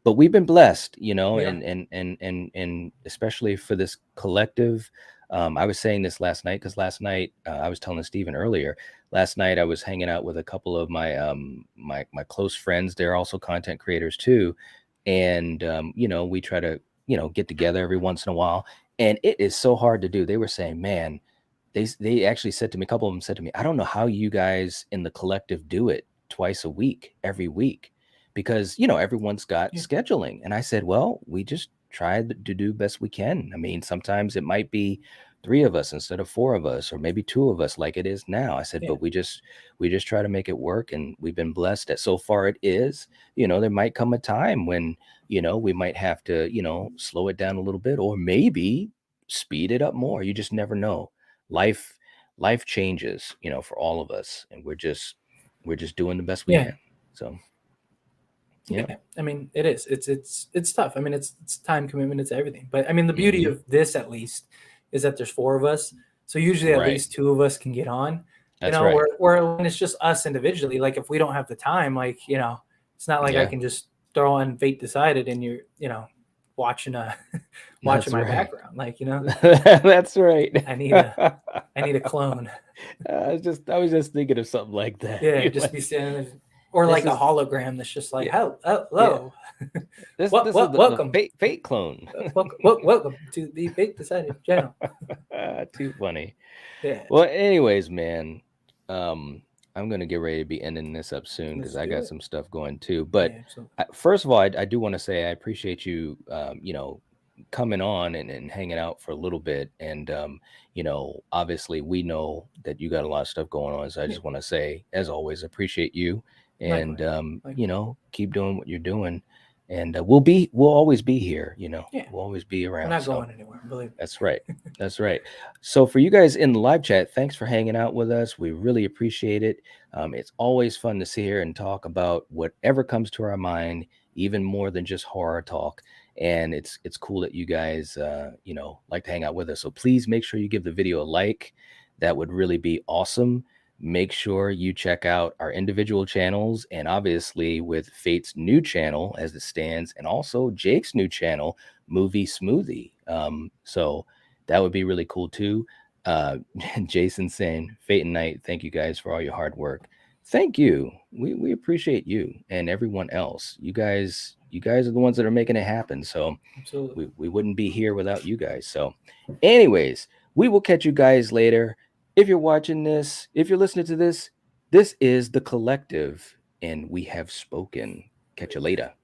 but we've been blessed, We are. and especially for this collective. I was saying this last night because last night I was telling Stephen earlier. Last night I was hanging out with a couple of my close friends. They're also content creators too, and we try to get together every once in a while, and it is so hard to do. They were saying, man, they actually said to me, a couple of them said to me, I don't know how you guys in the collective do it twice a week, every week, because everyone's got Yeah. scheduling. And I said, well, we just try to do best we can. I mean, sometimes it might be three of us instead of four of us, or maybe two of us like it is now. I said, Yeah. but we just try to make it work, and we've been blessed that so far it is. There might come a time when we might have to slow it down a little bit, or maybe speed it up more. You just never know. Life changes, for all of us, and we're just doing the best we Yeah. can. So yeah. Yeah, I mean, it is. It's tough. I mean, it's time commitment. It's everything. But I mean, the beauty Hmm. of this, at least, is that there's 4 of us. So usually, at Right. least 2 of us can get on. That's right. Where when it's just us individually, like if we don't have the time, like it's not like I Yeah. can just throw on Fate Decided and you're watching That's watching my right. background. Like, you know, That's right. I need a clone. I was just thinking of something like that. Yeah, You're just like, be standing there, or this like a is hologram that's just like, yeah, hello, this what this is the welcome, fate clone. welcome to the Fake Decided channel. Too funny. Yeah, Well, anyways, man, I'm gonna get ready to be ending this up soon because let's I do got it. some stuff going too. But Yeah, absolutely. first of all, I do want to say I appreciate you, coming on and hanging out for a little bit. And obviously we know that you got a lot of stuff going on, so I Yeah. just want to say, as always, appreciate you, and Likewise. keep doing what you're doing, and we'll always be here. Yeah, We'll always be we're around. not So. going anywhere. Believe me. That's right. That's right. So for you guys in the live chat, thanks for hanging out with us. We really appreciate it. It's always fun to sit here and talk about whatever comes to our mind, even more than just horror talk. And it's cool that you guys, like to hang out with us. So please make sure you give the video a like. That would really be awesome. Make sure you check out our individual channels, and obviously with Fate's new channel as it stands, and also Jake's new channel, Movie Smoothie. So that would be really cool too. Jason saying, Fate and Night, thank you guys for all your hard work. Thank you. We appreciate you and everyone else. You guys are the ones that are making it happen. So Absolutely. we wouldn't be here without you guys. So anyways, we will catch you guys later. If you're watching this, if you're listening to this, this is The Collective, and we have spoken. Catch you later.